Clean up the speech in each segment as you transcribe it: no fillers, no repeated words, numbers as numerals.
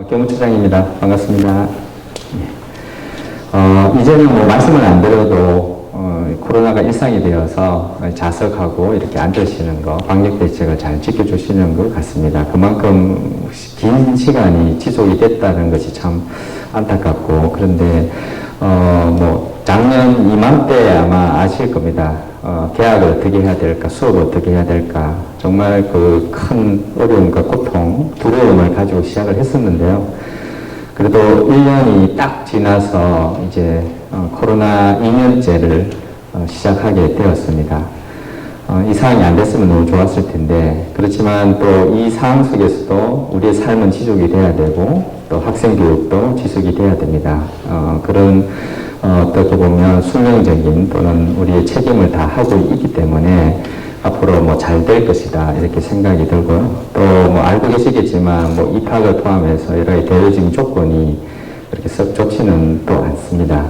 교무처장입니다. 반갑습니다. 이제는 뭐 말씀을 안 드려도 코로나가 일상이 되어서 자석하고 이렇게 앉으시는 거, 방역 대책을 잘 지켜주시는 것 같습니다. 그만큼 긴 시간이 지속이 됐다는 것이 참 안타깝고, 그런데 뭐 작년 이맘때 아마 아실 겁니다. 개학을 어떻게 해야 될까, 수업을 어떻게 해야 될까, 정말 그 큰 어려움과 고통, 두려움을 가지고 시작을 했었는데요. 그래도 1년이 딱 지나서 이제 코로나 2년째를 시작하게 되었습니다. 이 상황이 안 됐으면 너무 좋았을 텐데, 그렇지만 또 이 상황 속에서도 우리의 삶은 지속이 돼야 되고, 또 학생 교육도 지속이 돼야 됩니다. 그런 어떻게 보면 숙명적인 또는 우리의 책임을 다 하고 있기 때문에 앞으로 뭐 잘 될 것이다 이렇게 생각이 들고요. 또 뭐 알고 계시겠지만 뭐 입학을 포함해서 여러 가지 대외적인 조건이 그렇게 썩 좋지는 또 않습니다.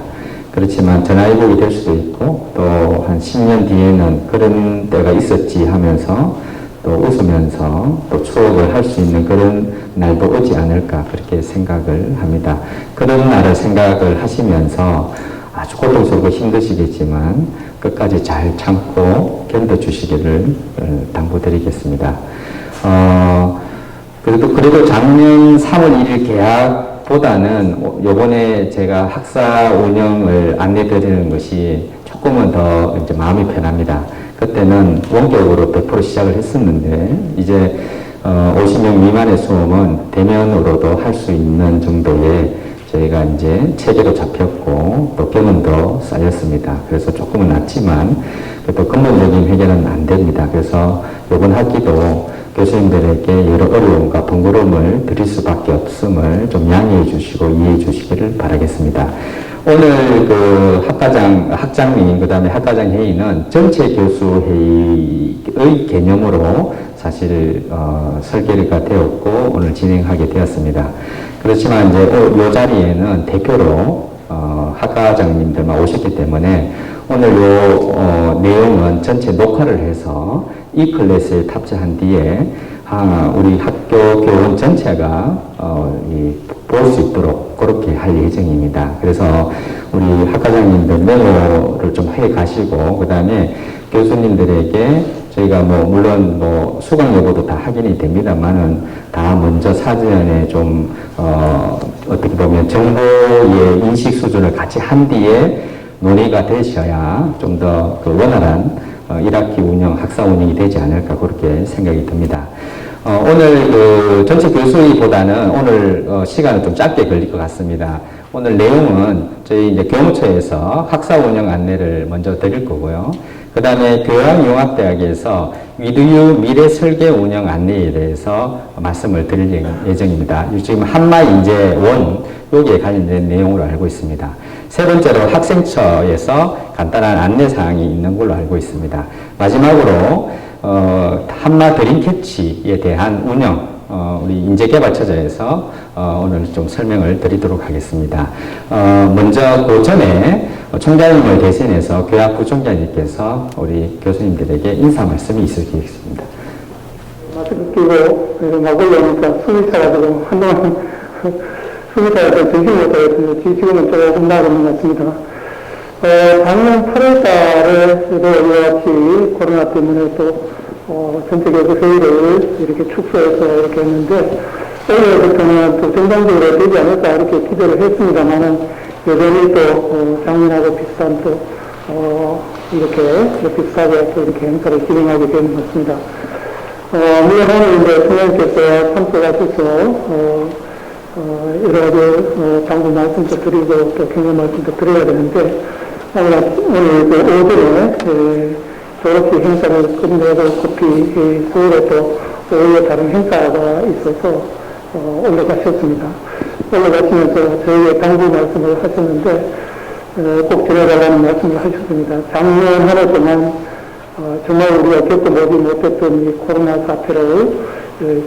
그렇지만 전화위복이 될 수도 있고 또 한 10년 뒤에는 그런 때가 있었지 하면서 또 웃으면서 또 추억을 할 수 있는 그런 날도 오지 않을까 그렇게 생각을 합니다. 그런 날을 생각을 하시면서 아주 고통스럽고 힘드시겠지만 끝까지 잘 참고 견뎌주시기를 당부드리겠습니다. 그래도 작년 3월 1일 개학보다는 요번에 제가 학사 운영을 안내드리는 것이 조금은 더 이제 마음이 편합니다. 그때는 원격으로 100% 시작을 했었는데, 이제 50명 미만의 수업은 대면으로도 할 수 있는 정도의 저희가 이제 체계로 잡혔고 또 경험도 쌓였습니다. 그래서 조금은 낫지만 또 근본적인 해결은 안 됩니다. 그래서 이번 학기도 교수님들에게 여러 어려움과 번거로움을 드릴 수밖에 없음을 좀 양해해 주시고 이해해 주시기를 바라겠습니다. 오늘 그 학장님, 그 다음에 학과장 회의는 전체 교수 회의의 개념으로 사실 설계가 되었고 오늘 진행하게 되었습니다. 그렇지만 이제 이 자리에는 대표로 학과장님들만 오셨기 때문에 오늘 이 내용은 전체 녹화를 해서 이 클래스에 탑재한 뒤에 우리 학교 교원 전체가 볼 수 있도록 그렇게 할 예정입니다. 그래서 우리 학과장님들 메모를 좀 해 가시고, 그 다음에 교수님들에게 저희가 물론 수강 여부도 다 확인이 됩니다만은 다 먼저 사전에 좀 어떻게 보면 정보의 인식 수준을 같이 한 뒤에 논의가 되셔야 좀 더 그 원활한 1학기 운영, 학사 운영이 되지 않을까 그렇게 생각이 듭니다. 오늘 그 전체 교수회의보다는 오늘 시간은 좀 짧게 걸릴 것 같습니다. 오늘 내용은 저희 이제 교무처에서 학사 운영 안내를 먼저 드릴 거고요. 그 다음에 교양융합대학에서 위드유 미래 설계 운영 안내에 대해서 말씀을 드릴 예정입니다. 지금 한마인재 원 여기에 관련된 내용으로 알고 있습니다. 세 번째로 학생처에서 간단한 안내사항이 있는 걸로 알고 있습니다. 마지막으로 한마 드림캐치에 대한 운영, 우리 인재개발처에서 오늘 좀 설명을 드리도록 하겠습니다. 먼저 그 전에 총장님을 대신해서 교학부총장님께서 우리 교수님들에게 인사 말씀이 있으시겠습니다. 마스크 끼고 막 올라오니까 숨이 차가지고 한동안 숨이 차가지고 정신이 못 차거든요. 지금은 조금 나아진 것 같습니다. 작년 8월 달에도 이와 같이 코로나 때문에 또 전체 교수 회의를 이렇게 축소해서 이렇게 했는데, 오늘부터는 또 정상적으로 되지 않을까 이렇게 기대를 했습니다만은 여전히 또 작년하고 비슷한 또 이렇게 비슷하게 또 이렇게 행사를 진행하게 되는 것 같습니다. 물론 오늘 이제 총장님께서 참석하셔서 여러 가지 당부 말씀도 드리고 또 경험 말씀도 드려야 되는데, 오늘 그 오전에 졸업식 행사를 끝내고 급히 서울에 또 오후에 다른 행사가 있어서 올라가셨습니다. 올라가시면서 저희의 당부 말씀을 하셨는데 꼭 드려달라는 말씀을 하셨습니다. 작년 한 해 동안 정말 우리가 겪어보지 못했던 이 코로나 사태를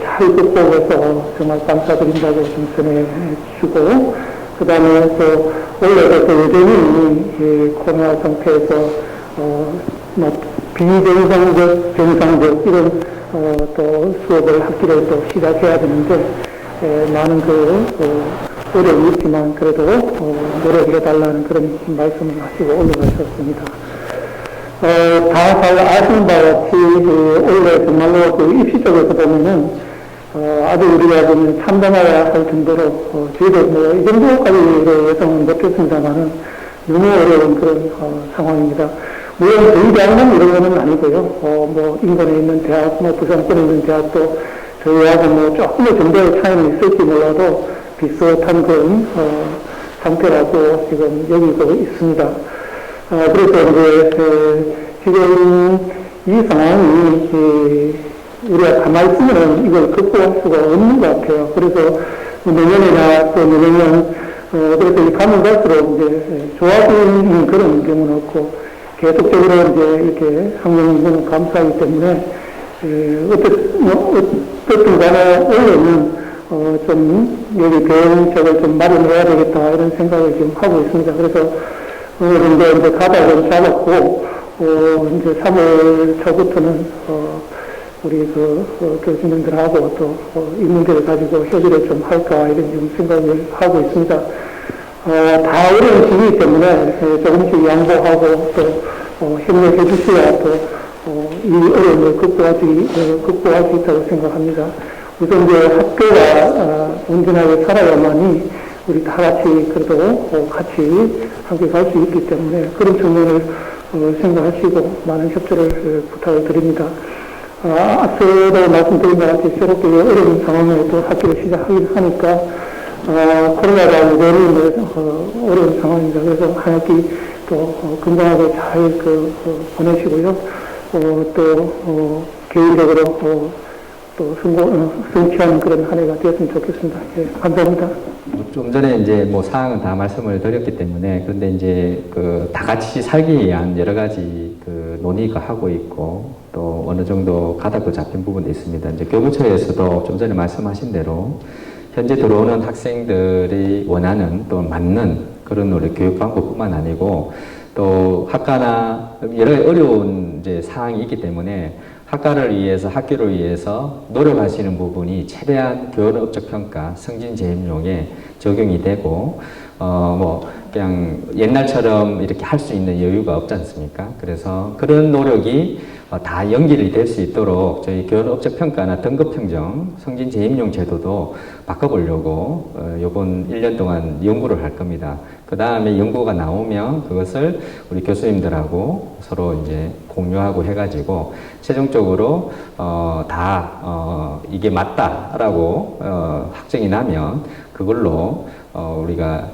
잘 극복해서 정말 감사드린다고 좀 전해주고, 그 다음에 또 올해도 또 여전히 코로나 상태에서 비정상적, 정상적 이런 또 수업을 학기를 또 시작해야 되는데 많은 어려움이 있지만 그래도 노력해달라는 그런 말씀을 하시고 올라가셨습니다. 다 잘 아시는 바와 같이 올해 정말로 입시 쪽에서 보면은 아주 우리가 좀 참담해야 할 정도로 저희도 뭐 이 정도까지 예상은 못했습니다만은 너무 어려운 그런 상황입니다. 물론 저희 대학은 이런 거는 아니고요. 뭐 인근에 있는 대학, 뭐 부산권에 있는 대학도 저희하고 뭐 조금의 정도의 차이는 있을지 몰라도 비슷한 그런 상태라고 지금 여기고 있습니다. 그래서 이제 지금 이 상황이 우리가 가만히 있으면 이걸 극복할 수가 없는 것 같아요. 그래서 내년이나 또 내년 그래서 이 가면 갈수록 이제 좋아지는 그런 경우는 없고 계속적으로 이제 이렇게 학령은 감사하기 때문에 어떻든 간에 올해는 좀 여기 대응책을 좀 마련해야 되겠다 이런 생각을 지금 하고 있습니다. 그래서 어느 정도 이제 가닥을 잡았고 이제 3월 초부터는 우리 교수님들하고 또 이 문제를 가지고 협의를 좀 할까 이런 좀 생각을 하고 있습니다. 다 어려운 시기이기 때문에 조금씩 양보하고 또 협력해 주셔야 또 이 어려움을 극복할 수 있다고 생각합니다. 우선 이제 학교가 온전하게 살아야만이 우리 다 같이 그래도 같이 함께 갈 수 있기 때문에 그런 측면을 생각하시고 많은 협조를 부탁을 드립니다. 앞서도 말씀드린 것 같이 새롭게 어려운 상황에 또 학교를 시작하긴 하니까 코로나가 여전히 어려운 상황입니다. 그래서 한 학기 또 건강하게 잘 보내시고요. 또 개인적으로 또 성취하는 그런 한 해가 되었으면 좋겠습니다. 예, 감사합니다. 좀 전에 이제 뭐 사항은 다 말씀을 드렸기 때문에 그런데 이제 다 같이 살기 위한 여러 가지 논의가 하고 있고 또 어느 정도 가닥도 잡힌 부분도 있습니다. 이제 교부처에서도 좀 전에 말씀하신 대로 현재 들어오는 학생들이 원하는 또 맞는 그런 우리 교육 방법뿐만 아니고 또 학과나 여러 어려운 이제 사항이 있기 때문에 학과를 위해서 학교를 위해서 노력하시는 부분이 최대한 교원업적 평가, 성진 재임용에 적용이 되고 뭐 그냥 옛날처럼 이렇게 할 수 있는 여유가 없지 않습니까? 그래서 그런 노력이 다 연결이 될 수 있도록 저희 교원업적 평가나 등급 평정, 성진 재임용 제도도 바꿔보려고 이번 1년 동안 연구를 할 겁니다. 그 다음에 연구가 나오면 그것을 우리 교수님들하고 서로 이제 공유하고 해가지고 최종적으로 이게 맞다라고 확정이 나면 그걸로 우리가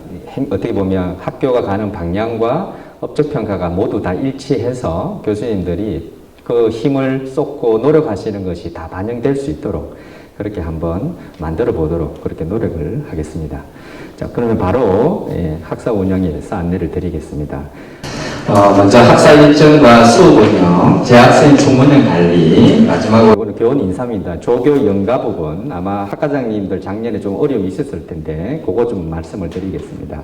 어떻게 보면 학교가 가는 방향과 업적평가가 모두 다 일치해서 교수님들이 그 힘을 쏟고 노력하시는 것이 다 반영될 수 있도록 그렇게 한번 만들어 보도록 그렇게 노력을 하겠습니다. 자, 그러면 바로 학사 운영에 대해서 안내를 드리겠습니다. 먼저 학사 일정과 수업 운영, 재학생 총운영 관리, 마지막으로 이거는 교원 인사입니다. 조교 연가 부분, 아마 학과장님들 작년에 좀 어려움이 있었을 텐데 그거 좀 말씀을 드리겠습니다.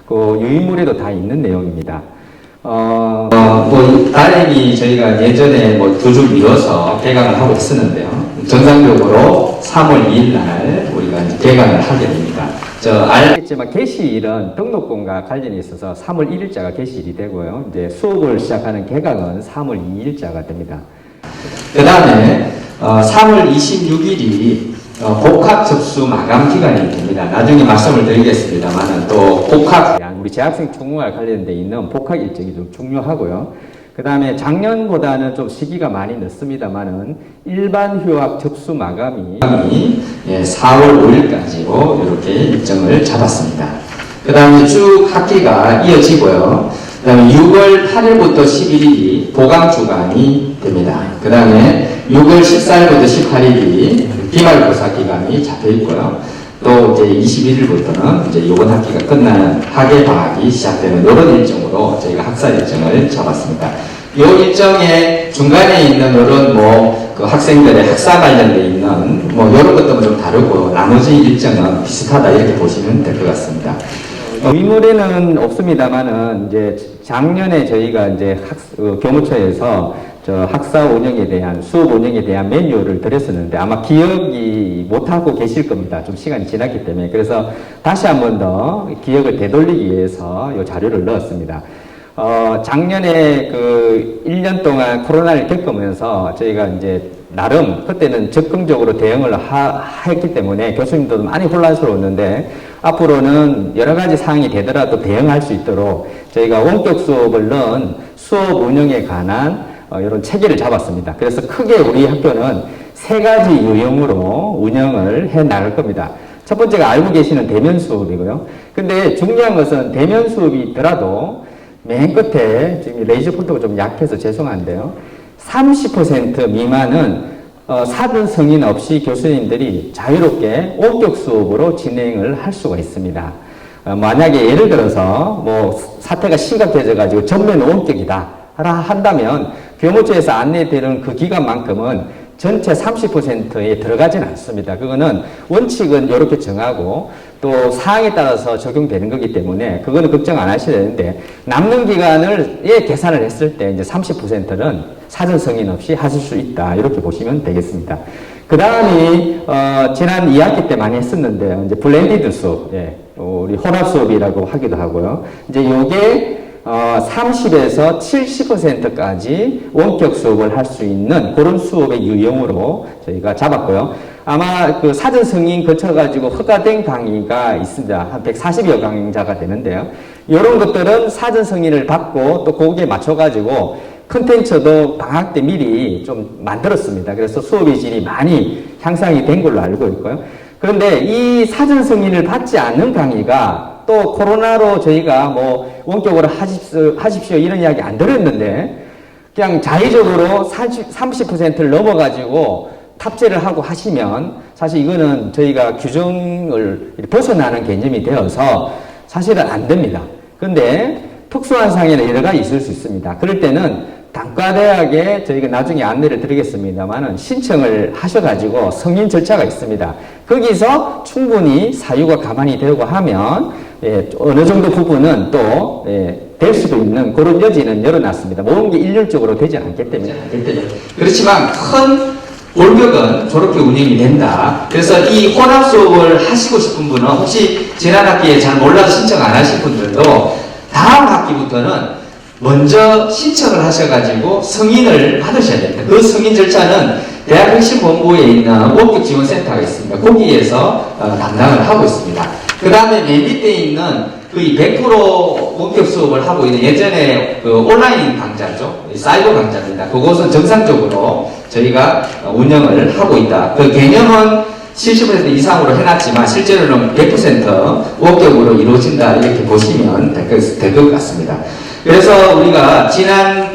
그 유인물에도 다 있는 내용입니다. 다행히 저희가 예전에 두 주 미뤄서 개강을 하고 있었는데요. 정상적으로 3월 2일 날 우리가 이제 개강을 하게 됩니다. 알겠지만 개시일은 등록금과 관련이 있어서 3월 1일자가 개시일이 되고요. 이제 수업을 시작하는 개강은 3월 2일자가 됩니다. 그 다음에 3월 26일이 복학 접수 마감 기간이 됩니다. 나중에 말씀을 드리겠습니다만은 또 복학, 우리 재학생 총무와 관련돼 있는 복학 일정이 좀 중요하고요. 그 다음에 작년보다는 좀 시기가 많이 늦습니다만은 일반 휴학 접수 마감이 4월 5일까지로 이렇게 일정을 잡았습니다. 그 다음에 쭉 학기가 이어지고요. 그 다음에 6월 8일부터 11일이 보강 주간이 됩니다. 그 다음에 6월 14일부터 18일이 기말고사 기간이 잡혀 있고요. 또 이제 21일부터는 이제 이번 학기가 끝나는 학예 방학이 시작되는 이런 일정으로 저희가 학사 일정을 잡았습니다. 이 일정의 중간에 있는 이런 그 학생들의 학사 관련돼 있는 이런 것들은 좀 다르고 나머지 일정은 비슷하다 이렇게 보시면 될 것 같습니다. 의무례는 없습니다만은 이제 작년에 저희가 이제 교무처에서 저 학사 운영에 대한 수업 운영에 대한 매뉴얼을 드렸었는데 아마 기억이 못하고 계실 겁니다. 좀 시간이 지났기 때문에. 그래서 다시 한 번 더 기억을 되돌리기 위해서 이 자료를 넣었습니다. 작년에 그 1년 동안 코로나를 겪으면서 저희가 이제 나름 그때는 적극적으로 대응을 했기 때문에 교수님들도 많이 혼란스러웠는데 앞으로는 여러 가지 사항이 되더라도 대응할 수 있도록 저희가 원격 수업을 넣은 수업 운영에 관한 이런 체계를 잡았습니다. 그래서 크게 우리 학교는 3가지 유형으로 운영을 해 나갈 겁니다. 첫 번째가 알고 계시는 대면 수업이고요. 근데 중요한 것은 대면 수업이 있더라도 맨 끝에 지금 레이저 폰트가 좀 약해서 죄송한데요. 30% 미만은 사전 승인 없이 교수님들이 자유롭게 원격 수업으로 진행을 할 수가 있습니다. 만약에 예를 들어서 뭐 사태가 심각해져 가지고 전면 원격이다 한다면 교무처에서 안내되는 그 기간만큼은 전체 30%에 들어가진 않습니다. 그거는 원칙은 이렇게 정하고 또 사항에 따라서 적용되는 거기 때문에 그거는 걱정 안 하셔야 되는데 남는 기간을 계산을 했을 때 이제 30%는 사전 승인 없이 하실 수 있다. 이렇게 보시면 되겠습니다. 그 다음이 지난 2학기 때 많이 했었는데요. 이제 블렌디드 수업, 우리 혼합 수업이라고 하기도 하고요. 이제 요게 30에서 70%까지 원격 수업을 할 수 있는 그런 수업의 유형으로 저희가 잡았고요. 아마 그 사전 승인 거쳐가지고 허가된 강의가 있습니다. 한 140여 강좌가 되는데요. 이런 것들은 사전 승인을 받고 또 거기에 맞춰가지고 컨텐츠도 방학 때 미리 좀 만들었습니다. 그래서 수업의 질이 많이 향상이 된 걸로 알고 있고요. 그런데 이 사전 승인을 받지 않는 강의가 또 코로나로 저희가 뭐 원격으로 하십시오 이런 이야기 안 들었는데 그냥 자의적으로 30%를 넘어가지고 탑재를 하고 하시면 사실 이거는 저희가 규정을 벗어나는 개념이 되어서 사실은 안 됩니다. 근데 특수한 상황에는 여러 가지 있을 수 있습니다. 그럴 때는 단과대학에 저희가 나중에 안내를 드리겠습니다만은 신청을 하셔가지고 승인 절차가 있습니다. 거기서 충분히 사유가 가만히 되고 하면 어느 정도 부분은 또 될 수도 있는 그런 여지는 열어놨습니다. 모든 게 일률적으로 되지 않기 때문에. 그렇지만 큰 골격은 저렇게 운영이 된다. 그래서 이 혼합 수업을 하시고 싶은 분은 혹시 지난 학기에 잘 몰라서 신청 안 하신 분들도 다음 학기부터는 먼저 신청을 하셔가지고 승인을 받으셔야 됩니다. 그 승인 절차는 대학혁신본부에 있는 원격지원센터가 있습니다. 거기에서 담당을 하고 있습니다. 그 다음에 맨 밑에 있는 거의 100% 원격 수업을 하고 있는 예전에 그 온라인 강좌죠. 사이버 강좌입니다. 그것은 정상적으로 저희가 운영을 하고 있다. 그 개념은 70% 이상으로 해놨지만 실제로는 100% 원격으로 이루어진다. 이렇게 보시면 될 것 같습니다. 그래서 우리가 지난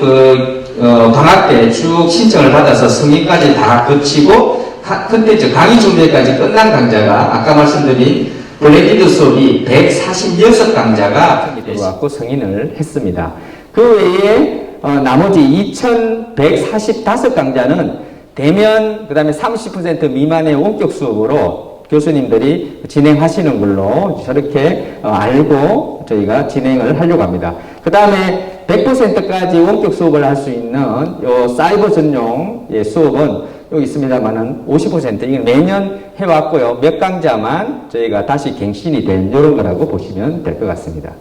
방학 때 쭉 신청을 받아서 승인까지 다 거치고 컨텐츠 강의 준비까지 끝난 강좌가 아까 말씀드린 블렌디드 수업이 146강좌가 들어왔고 승인을 했습니다. 그 외에 나머지 2145강좌는 대면 그다음에 30% 미만의 원격 수업으로 교수님들이 진행하시는 걸로 저렇게 알고 저희가 진행을 하려고 합니다. 그 다음에 100%까지 원격 수업을 할 수 있는 요 사이버 전용 수업은 여기 있습니다만은 50% 이건 매년 해왔고요. 몇 강좌만 저희가 다시 갱신이 된 이런 거라고 보시면 될 것 같습니다.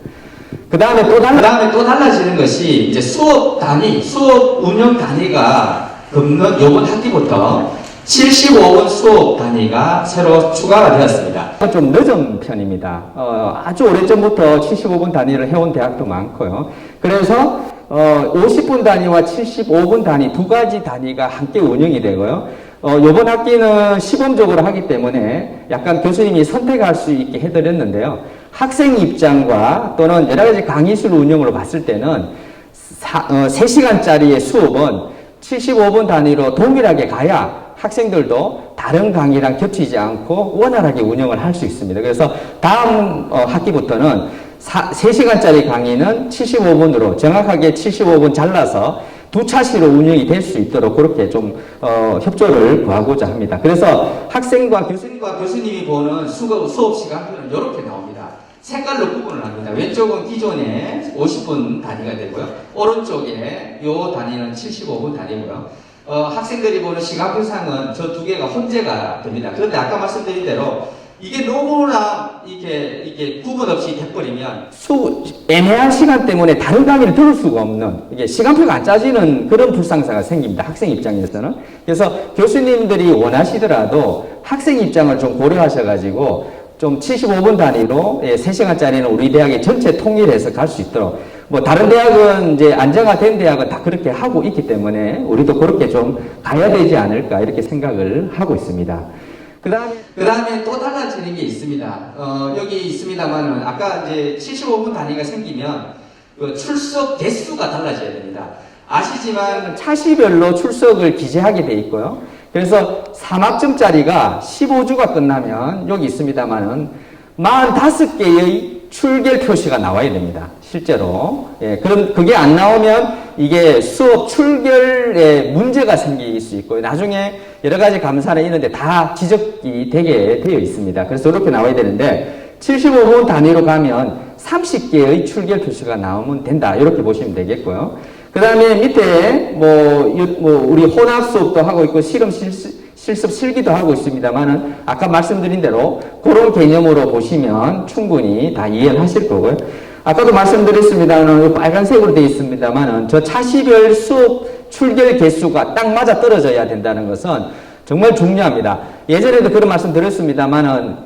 그 다음에 또 달라지는 것이 이제 수업 운영 단위가 금년 요번 학기부터 75분 수업 단위가 새로 추가가 되었습니다. 좀 늦은 편입니다. 아주 오래전부터 75분 단위를 해온 대학도 많고요. 그래서 50분 단위와 75분 단위 두 가지 단위가 함께 운영이 되고요. 이번 학기는 시범적으로 하기 때문에 약간 교수님이 선택할 수 있게 해드렸는데요. 학생 입장과 또는 여러 가지 강의술 운영으로 봤을 때는 3시간짜리의 수업은 75분 단위로 동일하게 가야 학생들도 다른 강의랑 겹치지 않고 원활하게 운영을 할 수 있습니다. 그래서 다음 학기부터는 3시간짜리 강의는 75분으로 정확하게 75분 잘라서 두 차시로 운영이 될 수 있도록 그렇게 좀 협조를 구하고자 합니다. 그래서 학생과 교수님이 보는 수업 시간표는 이렇게 나옵니다. 색깔로 구분을 합니다. 왼쪽은 기존에 50분 단위가 되고요. 오른쪽에 요 단위는 75분 단위고요. 학생들이 보는 시간표상은 저 두 개가 혼재가 됩니다. 그런데 아까 말씀드린 대로 이게 너무나 이게 구분 없이 돼버리면 애매한 시간 때문에 다른 강의를 들을 수가 없는, 이게 시간표가 안 짜지는 그런 불상사가 생깁니다. 학생 입장에서는. 그래서 교수님들이 원하시더라도 학생 입장을 좀 고려하셔가지고 좀 75분 단위로 3시간짜리는 우리 대학이 전체 통일해서 갈 수 있도록, 뭐 다른 대학은 이제 안정화된 대학은 다 그렇게 하고 있기 때문에 우리도 그렇게 좀 가야 되지 않을까 이렇게 생각을 하고 있습니다. 그 다음에 또 달라지는 게 있습니다. 여기 있습니다만은 아까 이제 75분 단위가 생기면 그 출석 개수가 달라져야 됩니다. 아시지만 차시별로 출석을 기재하게 돼 있고요. 그래서 3학점짜리가 15주가 끝나면 여기 있습니다만은 45개의 출결 표시가 나와야 됩니다. 실제로. 예, 그럼 그게 안 나오면 이게 수업 출결에 문제가 생길 수 있고요. 나중에 여러 가지 감사는 있는데 다 지적이 되게 되어 있습니다. 그래서 이렇게 나와야 되는데 75분 단위로 가면 30개의 출결 표시가 나오면 된다. 이렇게 보시면 되겠고요. 그 다음에 밑에 우리 혼합 수업도 하고 있고 실험 실습 실기도 하고 있습니다만은 아까 말씀드린 대로 그런 개념으로 보시면 충분히 다 이해하실 거고요. 아까도 말씀드렸습니다만 빨간색으로 되어 있습니다만은 저 차시별 수업 출결 개수가 딱 맞아 떨어져야 된다는 것은 정말 중요합니다. 예전에도 그런 말씀 드렸습니다만은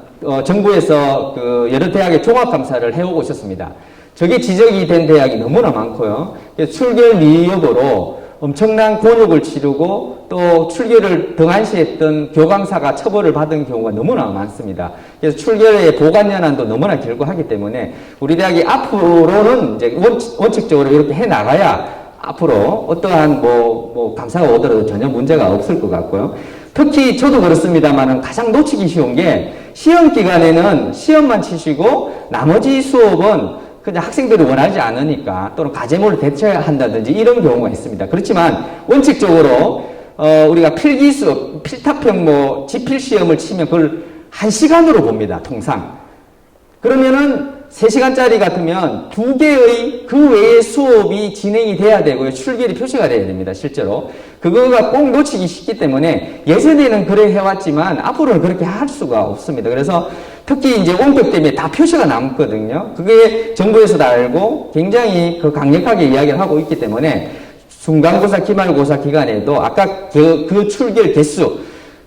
정부에서 그 여러 대학의 종합감사를 해오고 있었습니다. 저게 지적이 된 대학이 너무나 많고요. 출결 미흡으로 엄청난 곤욕을 치르고 또 출결을 등한시했던 교강사가 처벌을 받은 경우가 너무나 많습니다. 그래서 출결의 보관연한도 너무나 길고 하기 때문에 우리 대학이 앞으로는 이제 원칙적으로 이렇게 해 나가야 앞으로 어떠한 감사가 오더라도 전혀 문제가 없을 것 같고요. 특히 저도 그렇습니다만은 가장 놓치기 쉬운 게 시험 기간에는 시험만 치시고 나머지 수업은 그냥 학생들이 원하지 않으니까 또는 과제물을 대체한다든지 이런 경우가 있습니다. 그렇지만 원칙적으로 우리가 필기 수업, 필탑형 지필 시험을 치면 그걸 1시간으로 봅니다. 통상. 그러면은 3시간짜리 같으면 2개의 그 외의 수업이 진행이 돼야 되고요. 출결이 표시가 돼야 됩니다. 실제로. 그거가 꼭 놓치기 쉽기 때문에 예전에는 그래 해왔지만 앞으로는 그렇게 할 수가 없습니다. 그래서 특히 이제 원격 때문에 다 표시가 남거든요. 그게 정부에서도 알고 굉장히 강력하게 이야기를 하고 있기 때문에 중간고사, 기말고사 기간에도 아까 그 출결 개수,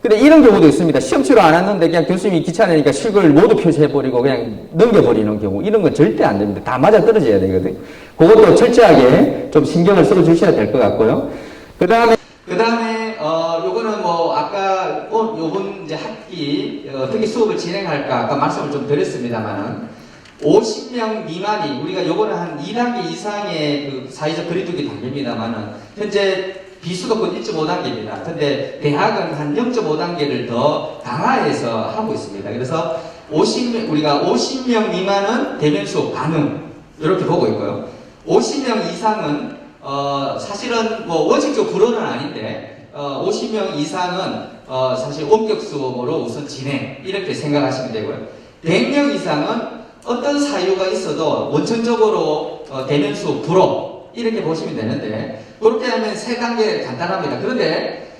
근데 이런 경우도 있습니다. 시험 치러 안 왔는데 그냥 교수님이 귀찮으니까 실거를 모두 표시해버리고 그냥 넘겨버리는 경우. 이런 건 절대 안 됩니다. 다 맞아 떨어져야 되거든요. 그것도 철저하게 좀 신경을 써 주셔야 될 것 같고요. 그 다음에, 요거는 아까, 요번 이제 학기, 어떻게 수업을 진행할까, 아까 말씀을 좀 드렸습니다만은, 50명 미만이, 우리가 요거는 한 2단계 이상의 그 사회적 거리두기 단계입니다만은, 현재 비수도권 1.5단계입니다. 근데 대학은 한 0.5단계를 더 강화해서 하고 있습니다. 그래서 우리가 50명 미만은 대면 수업 가능, 이렇게 보고 있고요. 50명 이상은, 사실은 원칙적으로 불허는 아닌데, 50명 이상은, 사실 원격 수업으로 우선 진행, 이렇게 생각하시면 되고요. 100명 이상은 어떤 사유가 있어도 원천적으로 대면 수업 불허, 이렇게 보시면 되는데, 그렇게 하면 3단계 간단합니다. 그런데,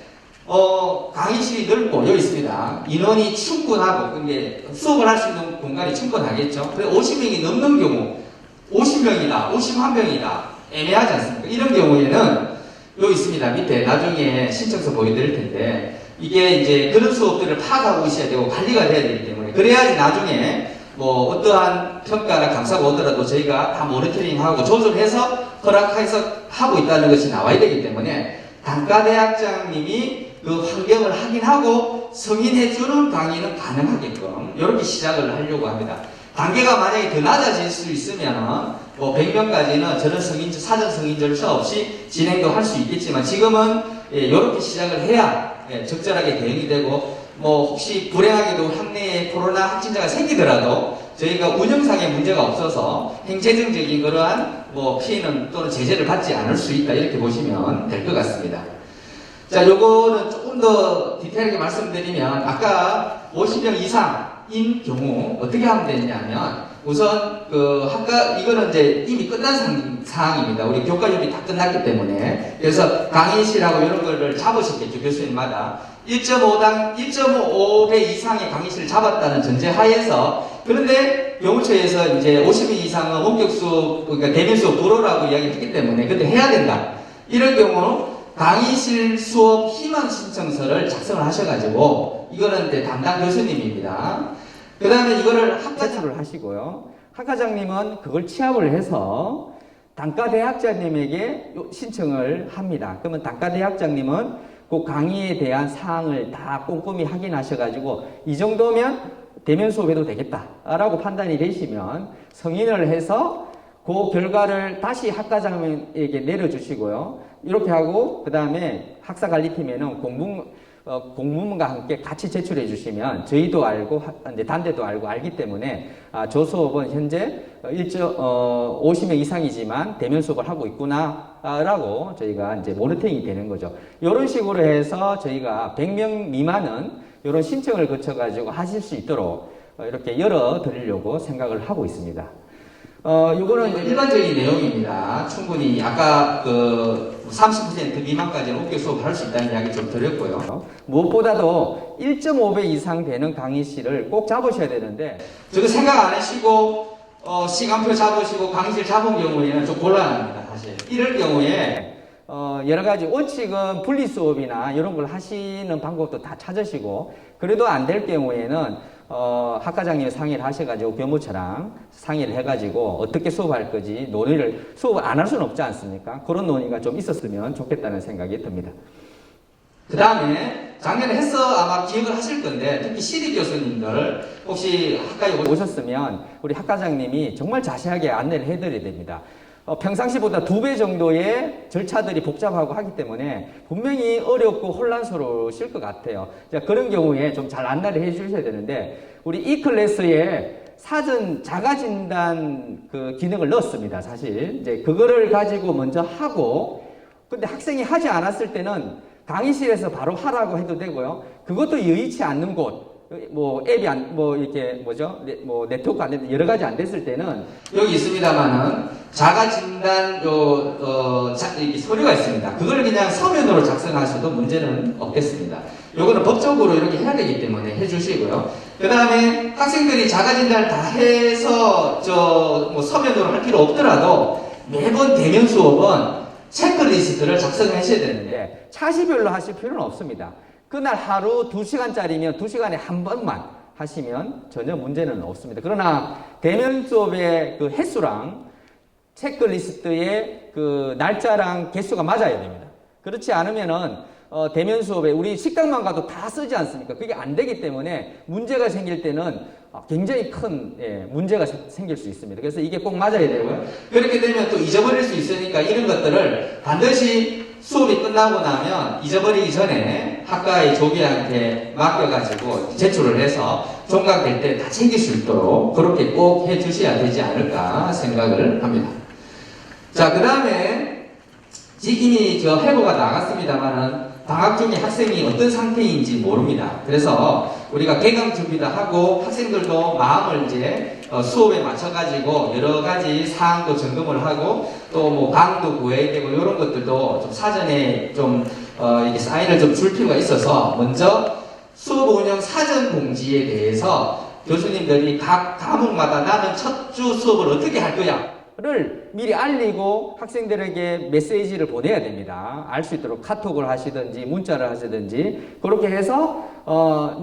강의실이 넓고, 여기 있습니다. 인원이 충분하고, 근데 수업을 할 수 있는 공간이 충분하겠죠. 그래서 50명이 넘는 경우, 50명이다, 51명이다, 애매하지 않습니까? 이런 경우에는, 여기 있습니다. 밑에 나중에 신청서 보여드릴 텐데, 이게 이제 그런 수업들을 파악하고 있어야 되고, 관리가 돼야 되기 때문에, 그래야지 나중에, 어떠한 평가나 감사가 오더라도 저희가 다 모니터링하고 조절해서 허락해서 하고 있다는 것이 나와야 되기 때문에 단과대학장님이 그 환경을 확인하고 승인해주는 강의는 가능하게끔 이렇게 시작을 하려고 합니다. 단계가 만약에 더 낮아질 수 있으면 100명까지는 저런 사전 승인 절차 없이 진행도 할 수 있겠지만 지금은 이렇게 시작을 해야 적절하게 대응이 되고 혹시 불행하게도 학내에 코로나 확진자가 생기더라도 저희가 운영상의 문제가 없어서 행재정적인 그러한 피해는 또는 제재를 받지 않을 수 있다 이렇게 보시면 될 것 같습니다. 자, 요거는 조금 더 디테일하게 말씀드리면 아까 50명 이상인 경우 어떻게 하면 되냐면 우선 그 이거는 이제 이미 끝난 상황입니다. 우리 교과협이 다 끝났기 때문에. 그래서 강의실하고 이런 거를 잡으셨겠죠, 교수님마다. 1.5배 이상의 강의실을 잡았다는 전제 하에서, 그런데 교무처에서 이제 50인 이상은 원격 수업, 그러니까 대면 수업 불허라고 이야기했기 때문에 그때 해야 된다. 이럴 경우 강의실 수업 희망 신청서를 작성을 하셔가지고, 이거는 이제 담당 교수님입니다. 그 다음에 이거를 제출을 하시고요. 학과장님은 그걸 취합을 해서 단과대학장님에게 신청을 합니다. 그러면 단과대학장님은 그 강의에 대한 사항을 다 꼼꼼히 확인하셔가지고 이 정도면 대면 수업해도 되겠다라고 판단이 되시면 승인을 해서 그 결과를 다시 학과장님에게 내려주시고요. 이렇게 하고 그 다음에 학사관리팀에는 공문과 함께 같이 제출해 주시면 저희도 알고 이제 단대도 알기 때문에 저 수업은 현재 50명 이상이지만 대면 수업을 하고 있구나라고 저희가 이제 모니터링이 되는 거죠. 이런 식으로 해서 저희가 100명 미만은 이런 신청을 거쳐가지고 하실 수 있도록 이렇게 열어 드리려고 생각을 하고 있습니다. 요거는 일반적인 내용입니다. 충분히 아까 그 30% 미만까지는 원격 수업을 할 수 있다는 이야기 좀 드렸고요. 무엇보다도 1.5배 이상 되는 강의실을 꼭 잡으셔야 되는데 저도 생각 안 하시고 시간표 잡으시고 강의실 잡은 경우에는 좀 곤란합니다. 사실 이럴 경우에 여러 가지 원칙은 분리 수업이나 이런 걸 하시는 방법도 다 찾으시고 그래도 안 될 경우에는 학과장님이 상의를 하셔가지고 교무처랑 상의를 해가지고 어떻게 수업할 거지 논의를 수업을 안 할 수는 없지 않습니까? 그런 논의가 좀 있었으면 좋겠다는 생각이 듭니다. 그 다음에 작년에 아마 기억을 하실 건데 특히 시립 교수님들 혹시 학과에 오셨으면 우리 학과장님이 정말 자세하게 안내를 해드려야 됩니다. 평상시보다 2배 정도의 절차들이 복잡하고 하기 때문에 분명히 어렵고 혼란스러우실 것 같아요. 그런 경우에 좀 잘 안내를 해 주셔야 되는데 우리 이 클래스에 사전 자가진단 그 기능을 넣었습니다. 사실 이제 그거를 가지고 먼저 하고 근데 학생이 하지 않았을 때는 강의실에서 바로 하라고 해도 되고요. 그것도 여의치 않는 곳 앱이 이렇게 네트워크 안 됐을 여러 가지 안 됐을 때는 여기 있습니다만은 자가 진단 서류가 있습니다. 그걸 그냥 서면으로 작성하셔도 문제는 없겠습니다. 요거는 법적으로 이렇게 해야 되기 때문에 해주시고요. 그 다음에 학생들이 자가 진단을 다 해서 서면으로 할 필요 없더라도 매번 대면 수업은 체크리스트를 작성하셔야 되는데 차시별로 하실 필요는 없습니다. 그날 하루 2시간짜리면 2시간에 한 번만 하시면 전혀 문제는 없습니다. 그러나 대면 수업의 그 횟수랑 체크리스트의 그 날짜랑 개수가 맞아야 됩니다. 그렇지 않으면은 대면 수업에 우리 식당만 가도 다 쓰지 않습니까? 그게 안 되기 때문에 문제가 생길 때는 굉장히 큰 문제가 생길 수 있습니다. 그래서 이게 꼭 맞아야 되고요. 그렇게 되면 또 잊어버릴 수 있으니까 이런 것들을 반드시 수업이 끝나고 나면 잊어버리기 전에 학과의 조기한테 맡겨가지고 제출을 해서 종강될 때 다 챙길 수 있도록 그렇게 꼭 해주셔야 되지 않을까 생각을 합니다. 자, 그 다음에 이미 해고가 나갔습니다만은 방학 중에 학생이 어떤 상태인지 모릅니다. 그래서 우리가 개강 준비도 하고 학생들도 마음을 이제 수업에 맞춰가지고 여러 가지 사항도 점검을 하고 또 뭐 방도 구해야 되고 이런 것들도 좀 사전에 이게 사인을 좀 줄 필요가 있어서 먼저 수업 운영 사전 공지에 대해서 교수님들이 각 과목마다 나는 첫 주 수업을 어떻게 할 거야 를 미리 알리고 학생들에게 메시지를 보내야 됩니다. 알 수 있도록 카톡을 하시든지 문자를 하시든지 그렇게 해서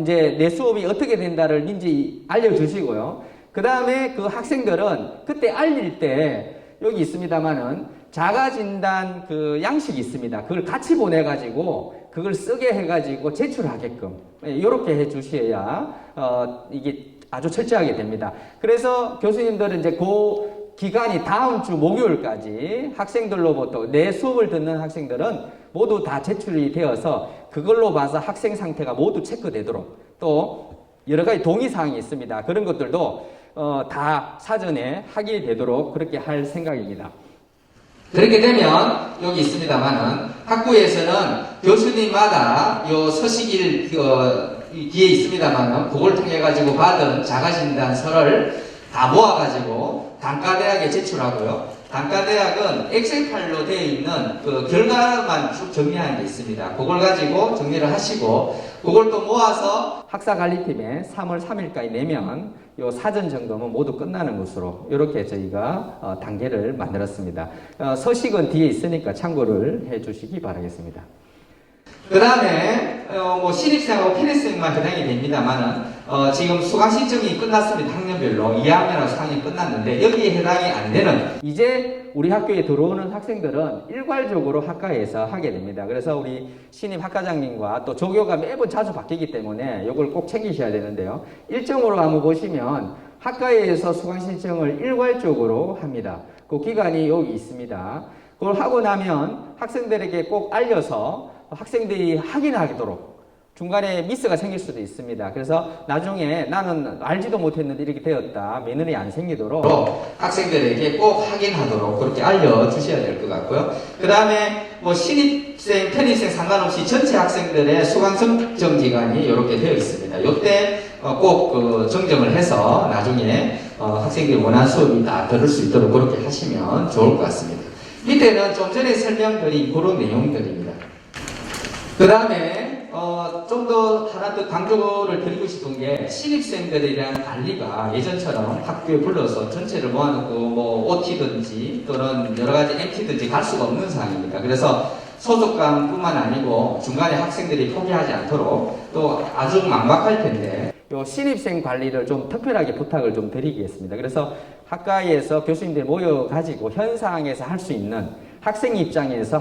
이제 내 수업이 어떻게 된다를 민지 알려주시고요. 그 다음에 그 학생들은 그때 알릴 때 여기 있습니다만은 자가진단 그 양식이 있습니다. 그걸 같이 보내가지고 그걸 쓰게 해가지고 제출하게끔 이렇게 해주셔야 이게 아주 철저하게 됩니다. 그래서 교수님들은 이제 기간이 다음 주 목요일까지 학생들로부터 내 수업을 듣는 학생들은 모두 다 제출이 되어서 그걸로 봐서 학생 상태가 모두 체크되도록 또 여러 가지 동의사항이 있습니다. 그런 것들도 다 사전에 확인이 되도록 그렇게 할 생각입니다. 그렇게 되면 여기 있습니다만은 학부에서는 교수님마다 요 서식일 뒤에 있습니다만은 그걸 통해 가지고 받은 자가진단서를 다 모아가지고 단과대학에 제출하고요. 단과대학은 엑셀 파일로 되어 있는 그 결과만 쭉 정리하는 게 있습니다. 그걸 가지고 정리를 하시고 그걸 또 모아서 학사관리팀에 3월 3일까지 내면 요 사전 점검은 모두 끝나는 것으로 이렇게 저희가 단계를 만들었습니다. 서식은 뒤에 있으니까 참고를 해 주시기 바라겠습니다. 그 다음에 뭐 신입생하고 필입생만 해당이 됩니다만은 지금 수강 신청이 끝났습니다. 학년별로 2학년하고 4학년 끝났는데 여기에 해당이 안 되는 이제 우리 학교에 들어오는 학생들은 일괄적으로 학과에서 하게 됩니다. 그래서 우리 신입 학과장님과 또 조교가 매번 자주 바뀌기 때문에 이걸 꼭 챙기셔야 되는데요. 일정으로 한번 보시면 학과에서 수강 신청을 일괄적으로 합니다. 그 기간이 여기 있습니다. 그걸 하고 나면 학생들에게 꼭 알려서 학생들이 확인하도록 중간에 미스가 생길 수도 있습니다. 그래서 나중에 나는 알지도 못했는데 이렇게 되었다. 매너리 안 생기도록 학생들에게 꼭 확인하도록 그렇게 알려주셔야 될 것 같고요. 그 다음에 뭐 신입생, 편입생 상관없이 전체 학생들의 수강 정정 기간이 이렇게 되어 있습니다. 이때 꼭 그 정정을 해서 나중에 학생들이 원하는 수업이 다 들을 수 있도록 그렇게 하시면 좋을 것 같습니다. 밑에는 좀 전에 설명드린 그런 내용들입니다. 그 다음에 좀 더 하나 더 강조를 드리고 싶은 게 신입생들에 대한 관리가 예전처럼 학교에 불러서 전체를 모아놓고 뭐 OT든지 또는 여러 가지 MT든지 갈 수가 없는 상황입니다. 그래서 소속감뿐만 아니고 중간에 학생들이 포기하지 않도록 또 아주 막막할 텐데 요 신입생 관리를 좀 특별하게 부탁을 좀 드리겠습니다. 그래서 학과에서 교수님들 모여가지고 현상에서 할 수 있는 학생 입장에서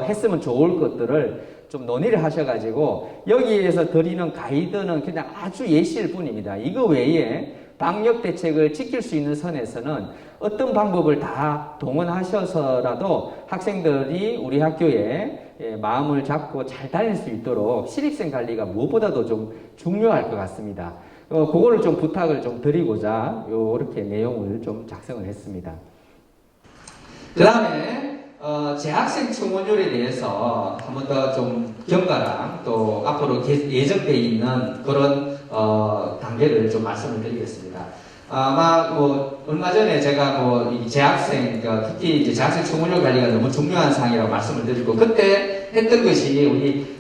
했으면 좋을 것들을 좀 논의를 하셔가지고 여기에서 드리는 가이드는 그냥 아주 예시일 뿐입니다. 이거 외에 방역 대책을 지킬 수 있는 선에서는 어떤 방법을 다 동원하셔서라도 학생들이 우리 학교에 마음을 잡고 잘 다닐 수 있도록 신입생 관리가 무엇보다도 좀 중요할 것 같습니다. 그거를 좀 부탁을 좀 드리고자 이렇게 내용을 좀 작성을 했습니다. 그 다음에 재학생 청원율에 대해서 한 번 더 좀 경과랑 또 앞으로 예정되어 있는 그런 단계를 좀 말씀을 드리겠습니다. 아마 뭐 얼마 전에 제가 뭐 이 재학생 특히 이제 재학생 청원율 관리가 너무 중요한 사항이라고 말씀을 드리고 그때 했던 것이 우리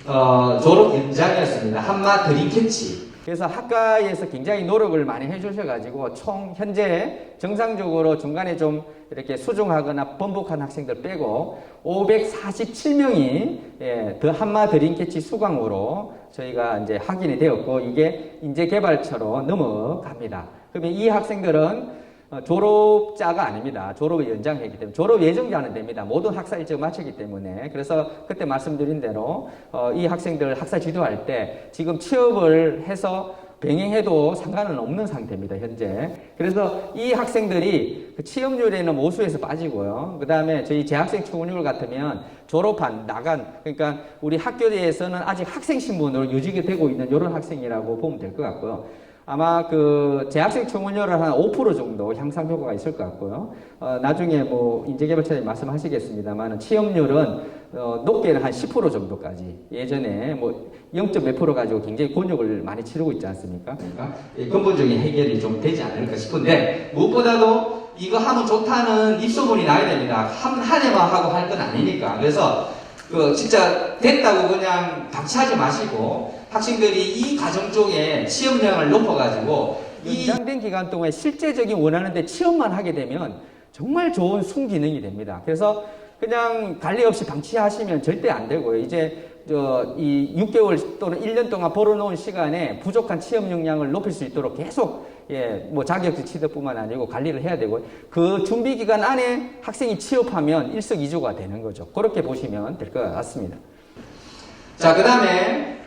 졸업 연장이었습니다. 한마 드림캐치. 그래서 학과에서 굉장히 노력을 많이 해주셔가지고 총 현재 정상적으로 중간에 좀 이렇게 수중하거나 번복한 학생들 빼고 547명이 더 한마 드림캐치 수강으로 저희가 이제 확인이 되었고 이게 인재개발처로 넘어갑니다. 그러면 이 학생들은 졸업자가 아닙니다. 졸업을 연장했기 때문에 졸업 예정자는 됩니다. 모든 학사 일정을 마치기 때문에 그래서 그때 말씀드린 대로 이 학생들 학사 지도할 때 지금 취업을 해서 병행해도 상관은 없는 상태입니다. 현재. 그래서 이 학생들이 그 취업률에는 모수에서 빠지고요. 그 다음에 저희 재학생 청원율 같으면 졸업한, 나간, 그러니까 우리 학교에서는 아직 학생 신분으로 유지가 되고 있는 이런 학생이라고 보면 될 것 같고요. 아마 그 재학생 청원율은 한 5% 정도 향상 효과가 있을 것 같고요. 나중에 뭐 인재개발처님 말씀하시겠습니다만 취업률은 높게는 한 10% 정도까지 예전에 뭐 0. 몇 프로 가지고 굉장히 곤욕을 많이 치르고 있지 않습니까? 그러니까 근본적인 해결이 좀 되지 않을까 싶은데 무엇보다도 이거 하면 좋다는 입소문이 나야 됩니다. 한 해만 하고 할 건 아니니까. 그래서 진짜 됐다고 그냥 박치하지 마시고 학생들이 이 과정 중에 취업량을 높여가지고 연장된 기간 동안에 실제적인 원하는데 취업만 하게 되면 정말 좋은 순기능이 됩니다. 그래서 그냥 관리 없이 방치하시면 절대 안 되고요. 이제 이 6개월 또는 1년 동안 벌어놓은 시간에 부족한 취업 역량을 높일 수 있도록 계속 뭐 자격증 취득뿐만 아니고 관리를 해야 되고 그 준비 기간 안에 학생이 취업하면 일석이조가 되는 거죠. 그렇게 보시면 될 것 같습니다. 자, 그 다음에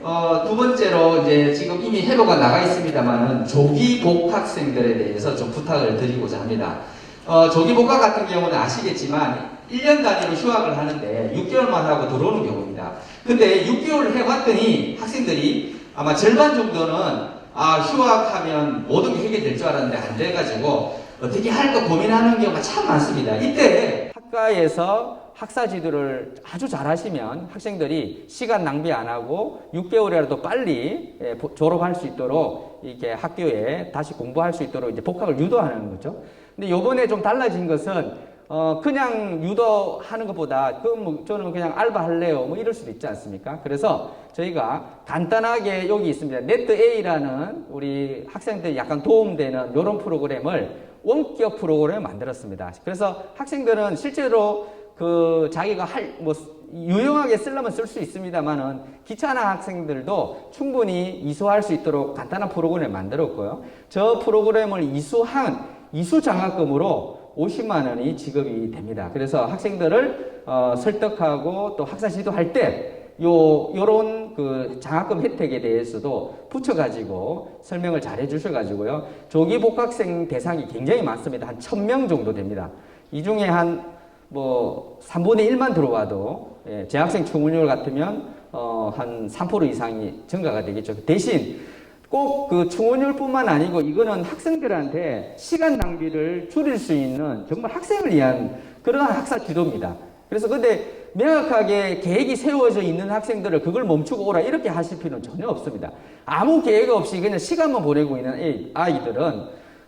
두 번째로 이제 지금 이미 해로가 나가 있습니다만은 조기 복학생들에 대해서 좀 부탁을 드리고자 합니다. 조기 복학 같은 경우는 아시겠지만 1년 단위로 휴학을 하는데 6개월만 하고 들어오는 경우입니다. 근데 6개월을 해봤더니 학생들이 아마 절반 정도는 휴학하면 모든 게 해결될 줄 알았는데 안 돼가지고 어떻게 할까 고민하는 경우가 참 많습니다. 이때 학과에서 학사 지도를 아주 잘 하시면 학생들이 시간 낭비 안 하고 6개월이라도 빨리 졸업할 수 있도록 이렇게 학교에 다시 공부할 수 있도록 이제 복학을 유도하는 거죠. 근데 요번에 좀 달라진 것은 그냥 유도하는 것보다 뭐 저는 그냥 알바할래요 뭐 이럴 수도 있지 않습니까? 그래서 저희가 간단하게 여기 있습니다. 네트 A라는 우리 학생들이 약간 도움되는 이런 프로그램을 원격 프로그램을 만들었습니다. 그래서 학생들은 실제로 그 자기가 뭐 유용하게 쓰려면 쓸 수 있습니다만은 귀찮은 학생들도 충분히 이수할 수 있도록 간단한 프로그램을 만들었고요. 저 프로그램을 이수 장학금으로 50만 원이 지급이 됩니다. 그래서 학생들을 설득하고 또 학사 지도할 때 요런 그 장학금 혜택에 대해서도 붙여가지고 설명을 잘 해주셔가지고요. 조기 복학생 대상이 굉장히 많습니다. 한 1000명 정도 됩니다. 이 중에 한 뭐 3분의 1만 들어와도 재학생 충원율 같으면 한 3% 이상이 증가가 되겠죠. 대신 꼭 그 충원율뿐만 아니고 이거는 학생들한테 시간 낭비를 줄일 수 있는 정말 학생을 위한 그러한 학사 지도입니다. 그래서 근데 명확하게 계획이 세워져 있는 학생들을 그걸 멈추고 오라 이렇게 하실 필요는 전혀 없습니다. 아무 계획 없이 그냥 시간만 보내고 있는 아이들은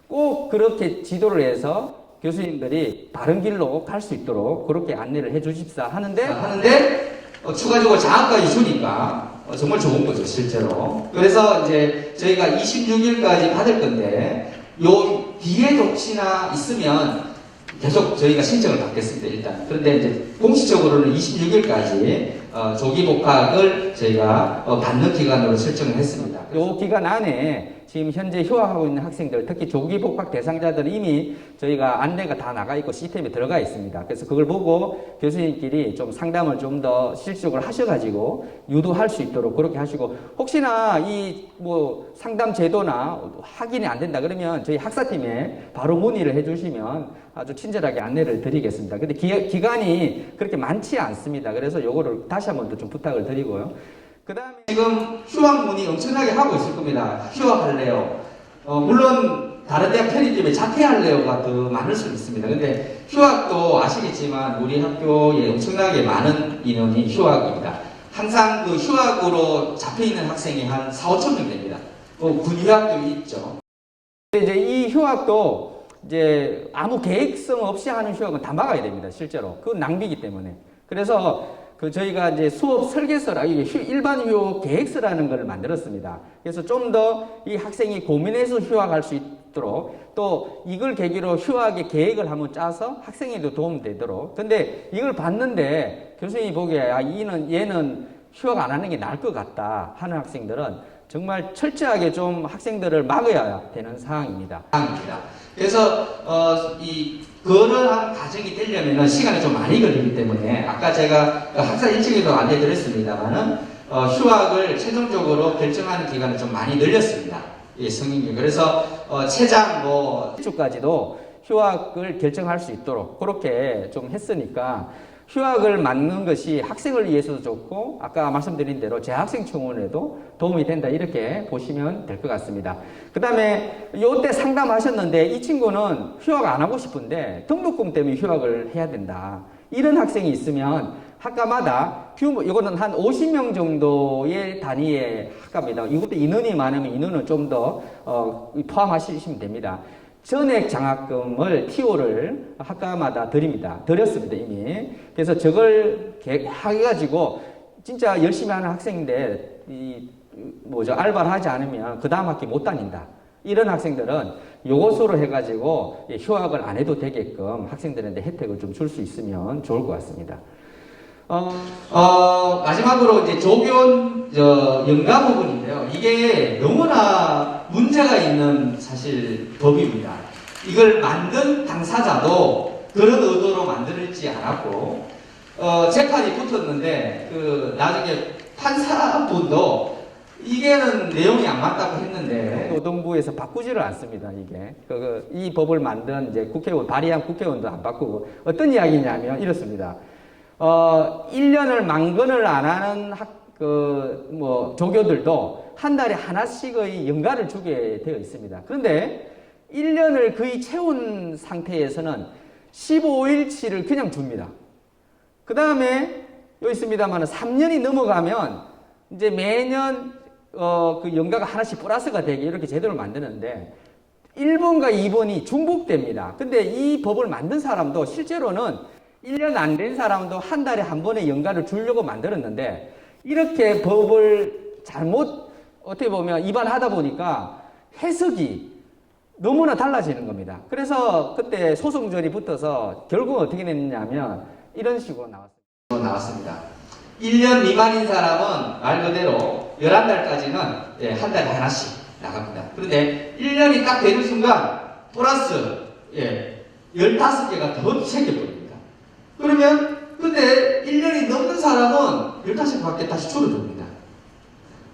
꼭 그렇게 지도를 해서 교수님들이 바른 길로 갈 수 있도록 그렇게 안내를 해 주십사 하는데 추가적으로 장학까지 주니까 정말 좋은 거죠, 실제로. 그래서 이제 저희가 26일까지 받을 건데 요 뒤에도 혹시나 있으면 계속 저희가 신청을 받겠습니다, 일단. 그런데 이제 공식적으로는 26일까지 조기 복학을 저희가 받는 기간으로 설정을 했습니다. 이 기간 안에 지금 현재 휴학하고 있는 학생들, 특히 조기 복학 대상자들은 이미 저희가 안내가 다 나가 있고 시스템에 들어가 있습니다. 그래서 그걸 보고 교수님끼리 좀 상담을 좀 더 실질적으로 하셔가지고 유도할 수 있도록 그렇게 하시고, 혹시나 이 뭐 상담 제도나 확인이 안 된다 그러면 저희 학사팀에 바로 문의를 해주시면 아주 친절하게 안내를 드리겠습니다. 근데 기간이 그렇게 많지 않습니다. 그래서 요거를 다시 한번 더 좀 부탁을 드리고요. 그 다음에 지금 휴학 문의 엄청나게 하고 있을 겁니다. 휴학할래요. 물론 다른 대학 편입 때문에 자퇴할래요가 더 많을 수는 있습니다. 근데 휴학도 아시겠지만 우리 학교에 엄청나게 많은 인원이 휴학입니다. 항상 그 휴학으로 잡혀있는 학생이 한 4,5천 명 됩니다. 군휴학도 있죠. 이제 이 휴학도 이제 아무 계획성 없이 하는 휴학은 다 막아야 됩니다. 실제로. 그건 낭비이기 때문에. 그래서 그 저희가 이제 수업 설계서라, 일반 휴학 계획서라는 걸 만들었습니다. 그래서 좀 더 이 학생이 고민해서 휴학할 수 있도록, 또 이걸 계기로 휴학의 계획을 한번 짜서 학생에도 도움되도록. 근데 이걸 봤는데 교수님이 보기에 얘는 휴학 안 하는 게 나을 것 같다 하는 학생들은 정말 철저하게 좀 학생들을 막아야 되는 상황입니다. 그래서 그러한 과정이 되려면 시간이 좀 많이 걸리기 때문에 아까 제가 학사 일정에도 안내드렸습니다만은 휴학을 최종적으로 결정하는 기간을 좀 많이 늘렸습니다. 예, 성인교. 그래서 최장 주까지도 휴학을 결정할 수 있도록 그렇게 좀 했으니까 휴학을 막는 것이 학생을 위해서도 좋고 아까 말씀드린 대로 재학생 충원에도 도움이 된다 이렇게 보시면 될 것 같습니다. 그 다음에 요때 상담하셨는데 이 친구는 휴학 안 하고 싶은데 등록금 때문에 휴학을 해야 된다. 이런 학생이 있으면 학과마다 규모, 이거는 한 50명 정도의 단위의 학과입니다. 이것도 인원이 많으면 인원은 좀 더 포함하시면 됩니다. 전액 장학금을 TO를 학과마다 드렸습니다, 이미. 그래서 저걸 해가지고 진짜 열심히 하는 학생인데, 알바를 하지 않으면 그 다음 학기 못 다닌다. 이런 학생들은 요것으로 해가지고 휴학을 안 해도 되게끔 학생들한테 혜택을 좀 줄 수 있으면 좋을 것 같습니다. 마지막으로 이제 조교원 연가 부분인데요. 이게 너무나 문제가 있는 사실 법입니다. 이걸 만든 당사자도 그런 의도로 만들지 않았고, 재판이 붙었는데, 나중에 판사분도 이게는 내용이 안 맞다고 했는데. 노동부에서 바꾸지를 않습니다, 이게. 이 법을 만든 이제 발의한 국회의원도 안 바꾸고, 어떤 이야기냐면 이렇습니다. 1년을 만건을 안 하는 조교들도 한 달에 하나씩의 연가를 주게 되어 있습니다. 그런데 1년을 거의 채운 상태에서는 15일치를 그냥 줍니다. 그 다음에 여기 있습니다만 3년이 넘어가면 이제 매년 그 연가가 하나씩 플러스가 되게 이렇게 제도를 만드는데 1번과 2번이 중복됩니다. 근데 이 법을 만든 사람도 실제로는 1년 안 된 사람도 한 달에 한 번의 연가를 주려고 만들었는데 이렇게 법을 잘못 어떻게 보면 위반하다 보니까 해석이 너무나 달라지는 겁니다. 그래서 그때 소송전이 붙어서 결국 어떻게 됐냐면 이런 식으로 나왔습니다. 1년 미만인 사람은 말 그대로 11달까지는 한 달에 하나씩 나갑니다. 그런데 1년이 딱 되는 순간 플러스 15개가 더 생겨버립니다. 그러면 근데 1년이 넘는 사람은 15개밖에 다시 줄어듭니다.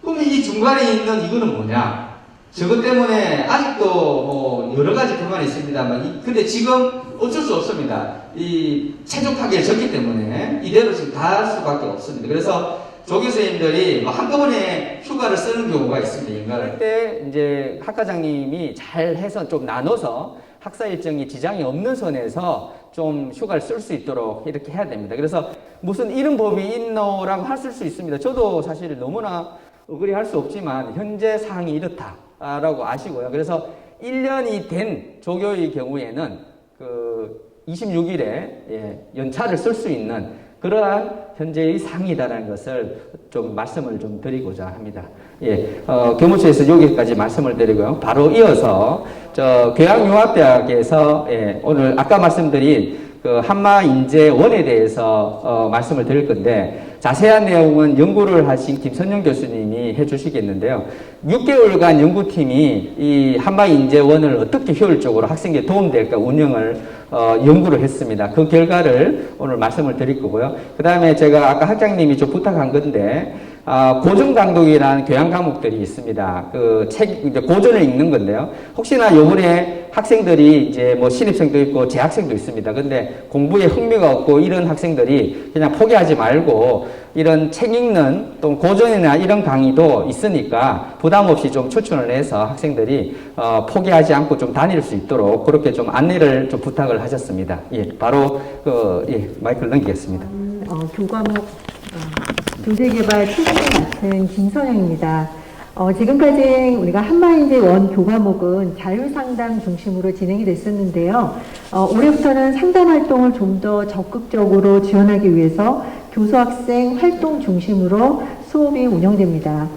그러면 이 중간에 있는 이거는 뭐냐? 저것 때문에 아직도 뭐 여러 가지 불만이 있습니다만 근데 지금 어쩔 수 없습니다. 이 체중 파괴가 적기 때문에 이대로 지금 다 할 수밖에 없습니다. 그래서 조교수님들이 뭐 한꺼번에 휴가를 쓰는 경우가 있습니다. 인가를 때 이제 학과장님이 잘 해서 좀 나눠서 학사 일정이 지장이 없는 선에서 좀 휴가를 쓸 수 있도록 이렇게 해야 됩니다. 그래서 무슨 이런 법이 있노라고 하실 수 있습니다. 저도 사실 너무나 어그리 할 수 없지만 현재 상황이 이렇다라고 아시고요. 그래서 1년이 된 조교의 경우에는 그 26일에 연차를 쓸 수 있는 그러한 현재의 상이다라는 것을 좀 말씀을 좀 드리고자 합니다. 교무처에서 여기까지 말씀을 드리고요. 바로 이어서 교양융합대학에서 오늘 아까 말씀드린 그 한마인재원에 대해서 말씀을 드릴 건데 자세한 내용은 연구를 하신 김선영 교수님이 해주시겠는데요. 6개월간 연구팀이 이 한마인재원을 어떻게 효율적으로 학생에게 도움될까 운영을 연구를 했습니다. 그 결과를 오늘 말씀을 드릴 거고요. 그 다음에 제가 아까 학장님이 좀 부탁한 건데 고전 강독이라는 교양 과목들이 있습니다. 그 책, 이제 고전을 읽는 건데요. 혹시나 요번에 학생들이 이제 뭐 신입생도 있고 재학생도 있습니다. 근데 공부에 흥미가 없고 이런 학생들이 그냥 포기하지 말고 이런 책 읽는 또 고전이나 이런 강의도 있으니까 부담 없이 좀 추천을 해서 학생들이 포기하지 않고 좀 다닐 수 있도록 그렇게 좀 안내를 좀 부탁을 하셨습니다. 바로 마이크를 넘기겠습니다. 교과목 교재개발 추진을 맡은 김선영입니다. 지금까지 우리가 한마인재 원 교과목은 자율상담 중심으로 진행이 됐었는데요. 올해부터는 상담 활동을 좀 더 적극적으로 지원하기 위해서 교수학생 활동 중심으로 수업이 운영됩니다.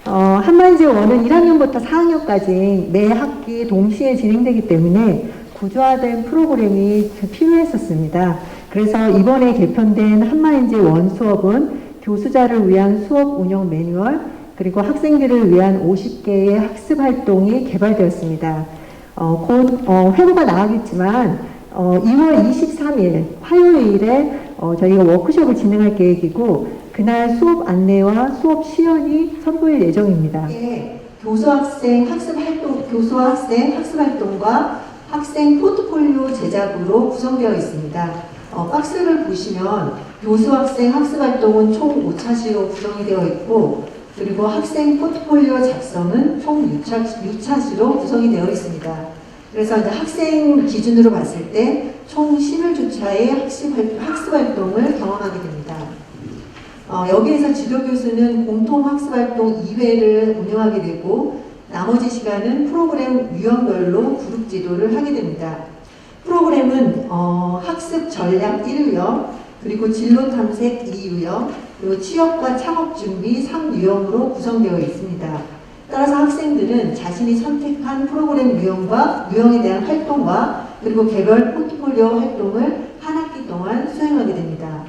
한마인재 원은 1학년부터 4학년까지 매 학기 동시에 진행되기 때문에 구조화된 프로그램이 필요했었습니다. 그래서 이번에 개편된 한마인재 원 수업은 교수자를 위한 수업 운영 매뉴얼 그리고 학생들을 위한 50개의 학습 활동이 개발되었습니다. 곧 회고가 나가겠지만 2월 23일 화요일에 저희가 워크숍을 진행할 계획이고 그날 수업 안내와 수업 시연이 선보일 예정입니다. 교수학생 학습 활동과 학생 포트폴리오 제작으로 구성되어 있습니다. 박스를 보시면 교수학생 학습활동은 총 5차시로 구성이 되어 있고 그리고 학생 포트폴리오 작성은 총 6차시로 구성이 되어 있습니다. 그래서 이제 학생 기준으로 봤을 때 총 11주차의 학습활동을 경험하게 됩니다. 여기에서 지도교수는 공통학습활동 2회를 운영하게 되고 나머지 시간은 프로그램 유형별로 그룹 지도를 하게 됩니다. 프로그램은 학습 전략 1유형, 그리고 진로 탐색 2유형, 그리고 취업과 창업 준비 3유형으로 구성되어 있습니다. 따라서 학생들은 자신이 선택한 프로그램 유형에 대한 활동과 그리고 개별 포트폴리오 활동을 한 학기 동안 수행하게 됩니다.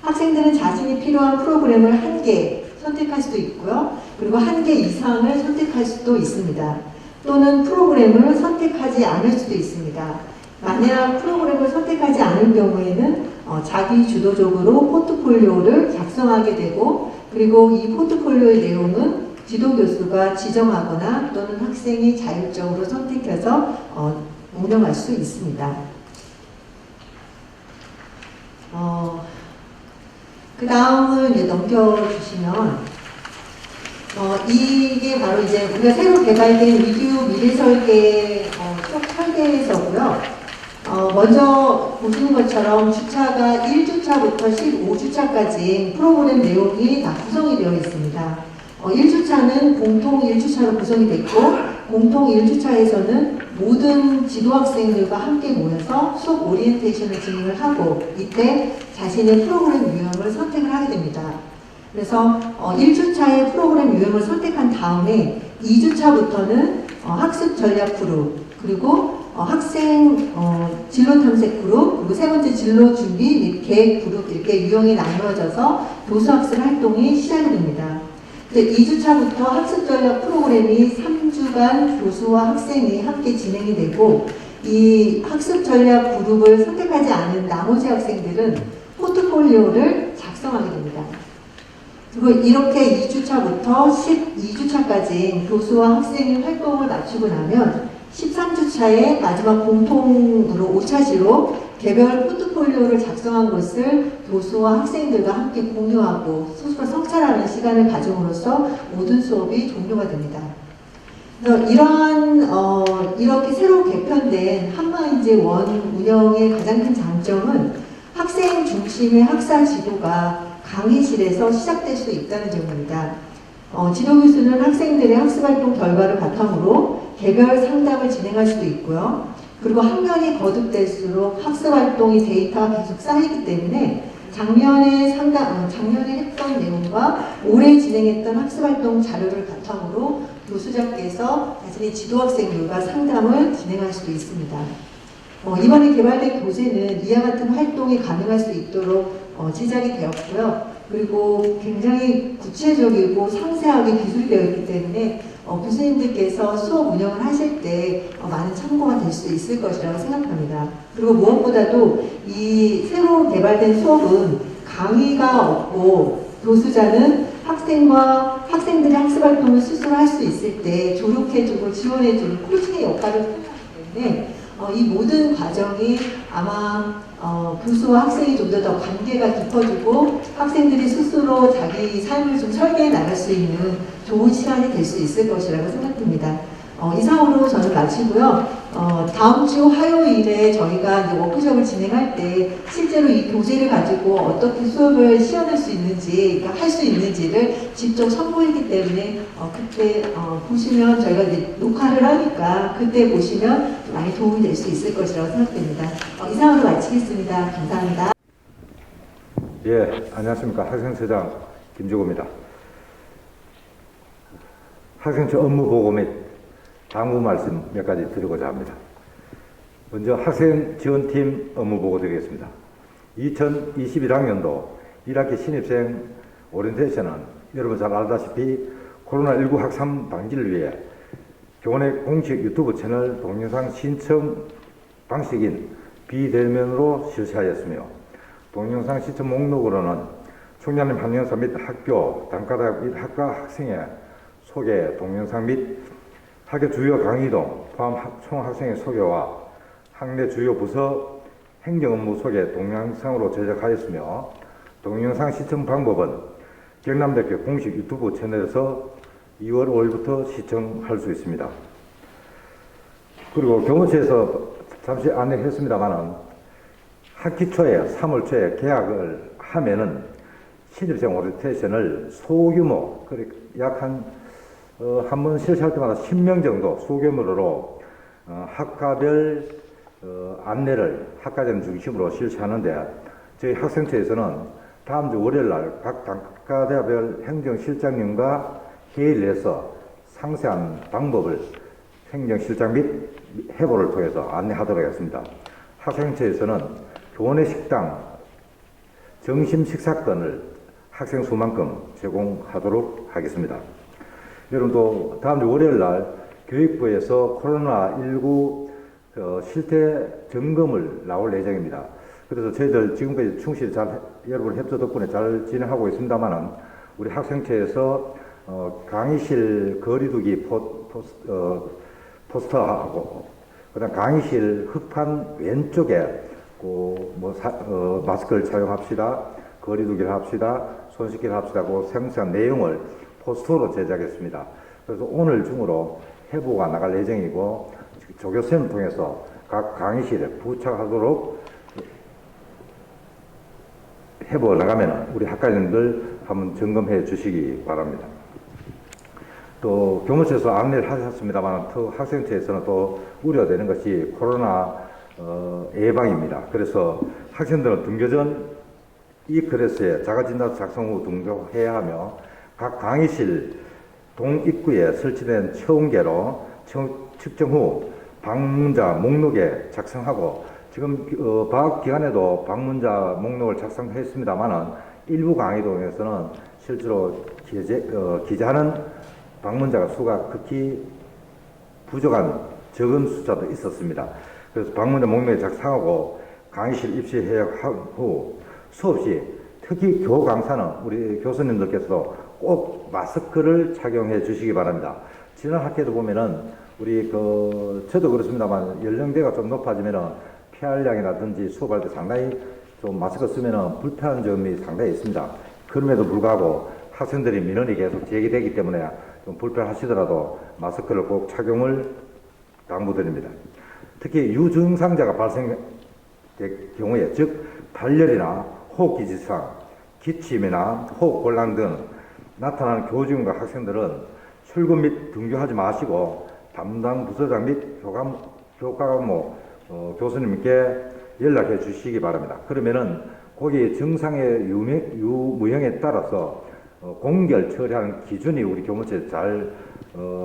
학생들은 자신이 필요한 프로그램을 1개 선택할 수도 있고요. 그리고 1개 이상을 선택할 수도 있습니다. 또는 프로그램을 선택하지 않을 수도 있습니다. 만약 프로그램을 선택하지 않을 경우에는 자기 주도적으로 포트폴리오를 작성하게 되고 그리고 이 포트폴리오의 내용은 지도교수가 지정하거나 또는 학생이 자율적으로 선택해서 운영할 수 있습니다. 그 다음을 이제 넘겨주시면 이게 바로 이제 우리가 새로 개발된 위규 미래 설계 쪽 설계서고요. 먼저 보시는 것처럼 주차가 1주차부터 15주차까지 프로그램 내용이 다 구성이 되어 있습니다. 1주차는 공통 1주차로 구성이 됐고, 공통 1주차에서는 모든 지도학생들과 함께 모여서 수업 오리엔테이션을 진행을 하고, 이때 자신의 프로그램 유형을 선택을 하게 됩니다. 그래서 1주차의 프로그램 유형을 선택한 다음에 2주차부터는 학습 전략 그룹, 그리고 학생 진로 탐색 그룹, 그리고 세 번째 진로 준비 및 계획 그룹, 이렇게 유형이 나누어져서 도서학습 활동이 시작이 됩니다. 2주차부터 학습 전략 프로그램이 3주간 교수와 학생이 함께 진행이 되고, 이 학습 전략 그룹을 선택하지 않은 나머지 학생들은 포트폴리오를 작성하게 됩니다. 그리고 이렇게 2주차부터 12주차까지 교수와 학생이 활동을 마치고 나면 13주차에 마지막 공통으로 5차시로 개별 포트폴리오를 작성한 것을 교수와 학생들과 함께 공유하고 스스로 성찰하는 시간을 가짐으로써 모든 수업이 종료가 됩니다. 그래서 이렇게 새로 개편된 한마인제 원 운영의 가장 큰 장점은 학생 중심의 학사 지도가 강의실에서 시작될 수 있다는 점입니다. 지도교수는 학생들의 학습활동 결과를 바탕으로 개별 상담을 진행할 수도 있고요. 그리고 학년이 거듭될수록 학습활동의 데이터가 계속 쌓이기 때문에 작년에 했던 내용과 올해 진행했던 학습활동 자료를 바탕으로 교수자께서 자신의 지도학생들과 상담을 진행할 수도 있습니다. 이번에 개발된 교재는 이와 같은 활동이 가능할 수 있도록 제작이 되었고요. 그리고 굉장히 구체적이고 상세하게 기술되어 있기 때문에 교수님들께서 수업 운영을 하실 때 많은 참고가 될 수 있을 것이라고 생각합니다. 그리고 무엇보다도 이 새로 개발된 수업은 강의가 없고 교수자는 학생들의 학습활동을 스스로 할 수 있을 때 조력해주고 지원해주는 코칭의 역할을 수행하기 때문에 이 모든 과정이 아마 교수와 학생이 좀 더 관계가 깊어지고 학생들이 스스로 자기 삶을 좀 설계해 나갈 수 있는 좋은 시간이 될 수 있을 것이라고 생각됩니다. 이상으로 저는 마치고요. 다음 주 화요일에 저희가 이제 워크숍을 진행할 때 실제로 이 교재를 가지고 어떻게 수업을 시연할 수 있는지, 그러니까 할 수 있는지를 직접 선보이기 때문에 그때 보시면 저희가 이제 녹화를 하니까 그때 보시면 많이 도움이 될 수 있을 것이라고 생각됩니다. 이상으로 마치겠습니다. 감사합니다. 예, 안녕하십니까. 학생처장 김주구입니다. 학생처 업무 보고 및 당부 말씀 몇 가지 드리고자 합니다. 먼저 학생 지원팀 업무 보고 드리겠습니다. 2021학년도 1학기 신입생 오리엔테이션은 여러분 잘 알다시피 코로나19 확산 방지를 위해 교원의 공식 유튜브 채널 동영상 신청 방식인 비대면으로 실시하였으며, 동영상 시청 목록으로는 총장님 학년사 및 학교, 단과대학 및 학과 학생의 소개 동영상 및 학교 주요 강의동 포함 총 학생의 소개와 학내 주요 부서 행정 업무 소개 동영상으로 제작하였으며, 동영상 시청 방법은 경남대학교 공식 유튜브 채널에서 2월 5일부터 시청할 수 있습니다. 그리고 교무처에서 잠시 안내했습니다만은 학기 초에 3월 초에 개학을 하면은 신입생 오리엔테이션을 소규모, 약 한 번 실시할 때마다 10명 정도 소규모로 학과별 안내를 학과장 중심으로 실시하는데, 저희 학생처에서는 다음 주 월요일 날 각 단과대별 행정실장님과 회의를 해서 상세한 방법을 행정실장 및 해보를 통해서 안내하도록 하겠습니다. 학생처에서는 교원의 식당, 점심 식사권을 학생 수만큼 제공하도록 하겠습니다. 여러분도 다음 주 월요일 날 교육부에서 코로나19 실태 점검을 나올 예정입니다. 그래서 저희들 지금까지 충실히 여러분 협조 덕분에 잘 진행하고 있습니다만은, 우리 학생처에서 강의실 거리두기 포스터하고, 그다음 강의실 흑판 왼쪽에 마스크를 착용합시다, 거리두기를 합시다, 손 씻기를 합시다, 생생한 내용을 포스터로 제작했습니다. 그래서 오늘 중으로 해보가 나갈 예정이고, 조교쌤을 통해서 각 강의실에 부착하도록 해보 나가면 우리 학과님들 한번 점검해 주시기 바랍니다. 또 교무처에서 안내를 하셨습니다만 또 학생처에서는 또 우려되는 것이 코로나 예방입니다. 그래서 학생들은 등교 전 이 클래스에 자가진단 작성 후 등교해야 하며 각 강의실 동입구에 설치된 체온계로 측정 후 방문자 목록에 작성하고 지금 방학 기간에도 방문자 목록을 작성했습니다만은 일부 강의동에서는 실제로 기재하는 방문자가 수가 극히 부족한 적은 숫자도 있었습니다. 그래서 방문자 목록에 작성하고 강의실 입시해야 후 수업 시 특히 교강사는 우리 교수님들께서도 꼭 마스크를 착용해 주시기 바랍니다. 지난 학기에도 보면은 우리 저도 그렇습니다만 연령대가 좀 높아지면은 폐활량이라든지 수업할 때 상당히 좀 마스크 쓰면은 불편한 점이 상당히 있습니다. 그럼에도 불구하고 학생들이 민원이 계속 제기되기 때문에 좀 불편하시더라도 마스크를 꼭 착용을 당부드립니다. 특히 유증상자가 발생될 경우에 즉 발열이나 호흡기지상, 기침이나 호흡곤란 등 나타나는 교직원과 학생들은 출근 및 등교하지 마시고 담당 부서장 및 교과목 교수님께 연락해 주시기 바랍니다. 그러면은 거기 증상의 유무형에 따라서 공결 처리하는 기준이 우리 교무처에 잘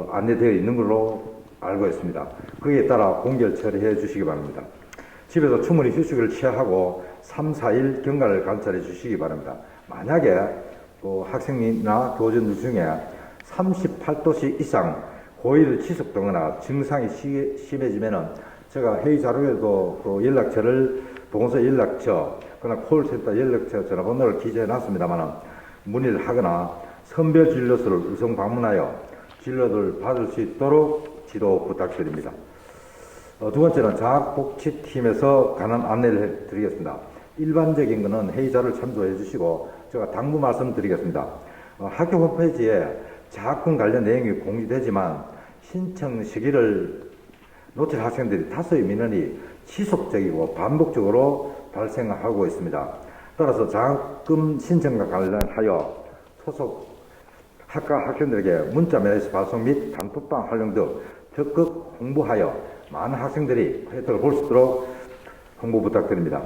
안내되어 있는 걸로 알고 있습니다. 거기에 따라 공결 처리해 주시기 바랍니다. 집에서 충분히 휴식을 취하고 3, 4일 경과를 관찰해 주시기 바랍니다. 만약에 학생이나 교직원들 중에 38도씨 이상 고의를 지속되거나 증상이 심해지면은 제가 회의 자료에도 연락처를 보건소 연락처, 그러나 콜센터 연락처 전화번호를 기재해 놨습니다만 문의를 하거나 선별 진료소를 의성 방문하여 진료를 받을 수 있도록 지도 부탁드립니다. 두 번째는 자학복지팀에서 관한 안내를 해드리겠습니다. 일반적인 것은 회의 자료를 참조해 주시고 제가 당부 말씀드리겠습니다. 학교 홈페이지에 장학금 관련 내용이 공개되지만 신청 시기를 놓칠 학생들이 다수의 민원이 지속적이고 반복적으로 발생하고 있습니다. 따라서 장학금 신청과 관련하여 소속 학과 학생들에게 문자 메시지 발송 및 단톡방 활용 등 적극 홍보하여 많은 학생들이 혜택을 볼 수 있도록 홍보 부탁드립니다.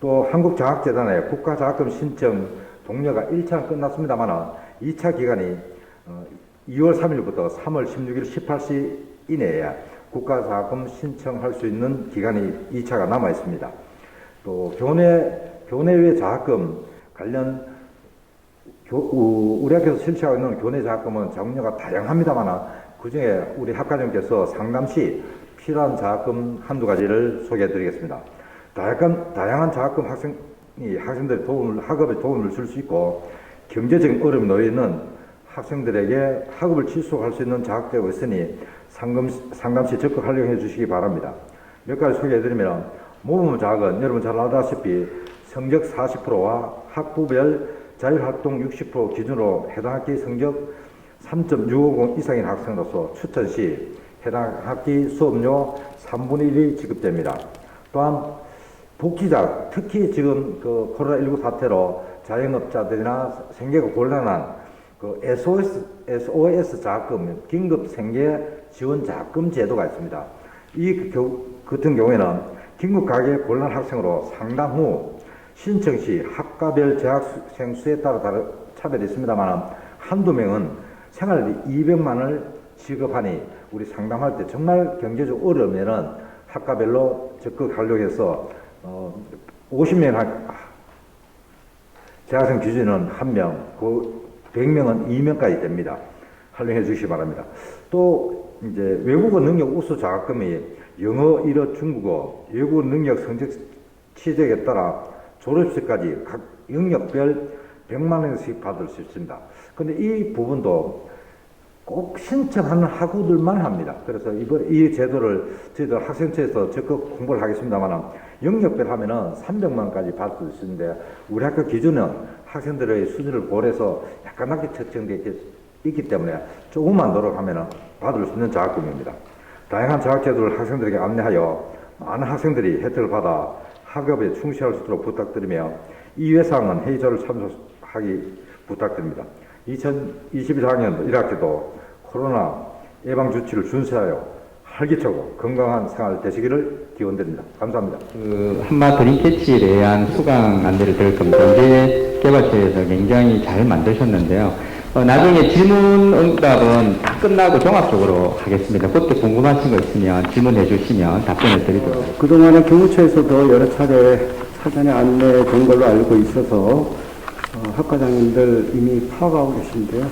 또 한국장학재단의 국가장학금 신청 동료가 1차는 끝났습니다만 2차 기간이 2월 3일부터 3월 16일 18시 이내에 국가장학금 신청할 수 있는 기간이 2차가 남아 있습니다. 또 교내외 장학금 관련 우리 학교에서 실시하고 있는 교내 장학금은 종류가 다양합니다만 그 중에 우리 학과장님께서 상담 시 필요한 장학금 한두 가지를 소개해 드리겠습니다. 다양한 장학금 학생들의 학업에 도움을 줄 수 있고 경제적인 어려움이 놓여 있는 학생들에게 학업을 지속할 수 있는 장학되고 있으니 상담 시 적극 활용해 주시기 바랍니다. 몇 가지 소개해 드리면 모범 장학은 여러분 잘 알다시피 성적 40%와 학부별 자율활동 60% 기준으로 해당 학기 성적 3.650 이상인 학생으로서 추천 시 해당 학기 수업료 3분의 1이 지급됩니다. 또한 복지자, 특히 지금 코로나19 사태로 자영업자들이나 생계가 곤란한 SOS 자금, 긴급 생계 지원 자금 제도가 있습니다. 이 같은 경우에는 긴급 가계 곤란 학생으로 상담 후 신청 시 학과별 재학생 수에 따라 차별이 있습니다만 한두 명은 생활비 200만원을 지급하니 우리 상담할 때 정말 경제적 어려우면은 학과별로 적극 활용해서 50명 재학생 기준은 1명, 100명은 2명까지 됩니다. 활용해 주시기 바랍니다. 또 이제 외국어 능력 우수 장학금이 영어, 일어, 중국어, 외국어 능력 성적 취득에 따라 졸업시까지 각 영역별 100만 원씩 받을 수 있습니다. 근데 이 부분도 꼭 신청하는 학우들만 합니다. 그래서 이번 이 제도를 저희들 학생처에서 적극 홍보를 하겠습니다만 영역별 하면은 300만 원까지 받을 수 있는데 우리 학교 기준은 학생들의 수준을 고려해서 약간 낮게 책정되어 있기 때문에 조금만 노력하면은 받을 수 있는 장학금입니다. 다양한 장학 제도를 학생들에게 안내하여 많은 학생들이 혜택을 받아 학업에 충실할 수 있도록 부탁드리며 이외 사항은 회의조를 참석하기 부탁드립니다. 2021학년 1학기도 코로나 예방 조치를 준수하여 활기차고 건강한 생활 되시기를 기원드립니다. 감사합니다. 한마 드림캐치에 대한 수강 안내를 드릴 겁니다. 경제개발처에서 굉장히 잘 만드셨는데요. 나중에 질문 응답은 다 끝나고 종합적으로 하겠습니다. 그때 궁금하신 거 있으면 질문해 주시면 답변을 드리도록 하겠습니다. 그동안에 교무처에서도 여러 차례 사전에 안내된 걸로 알고 있어서 학과장님들 이미 파악하고 계신데요.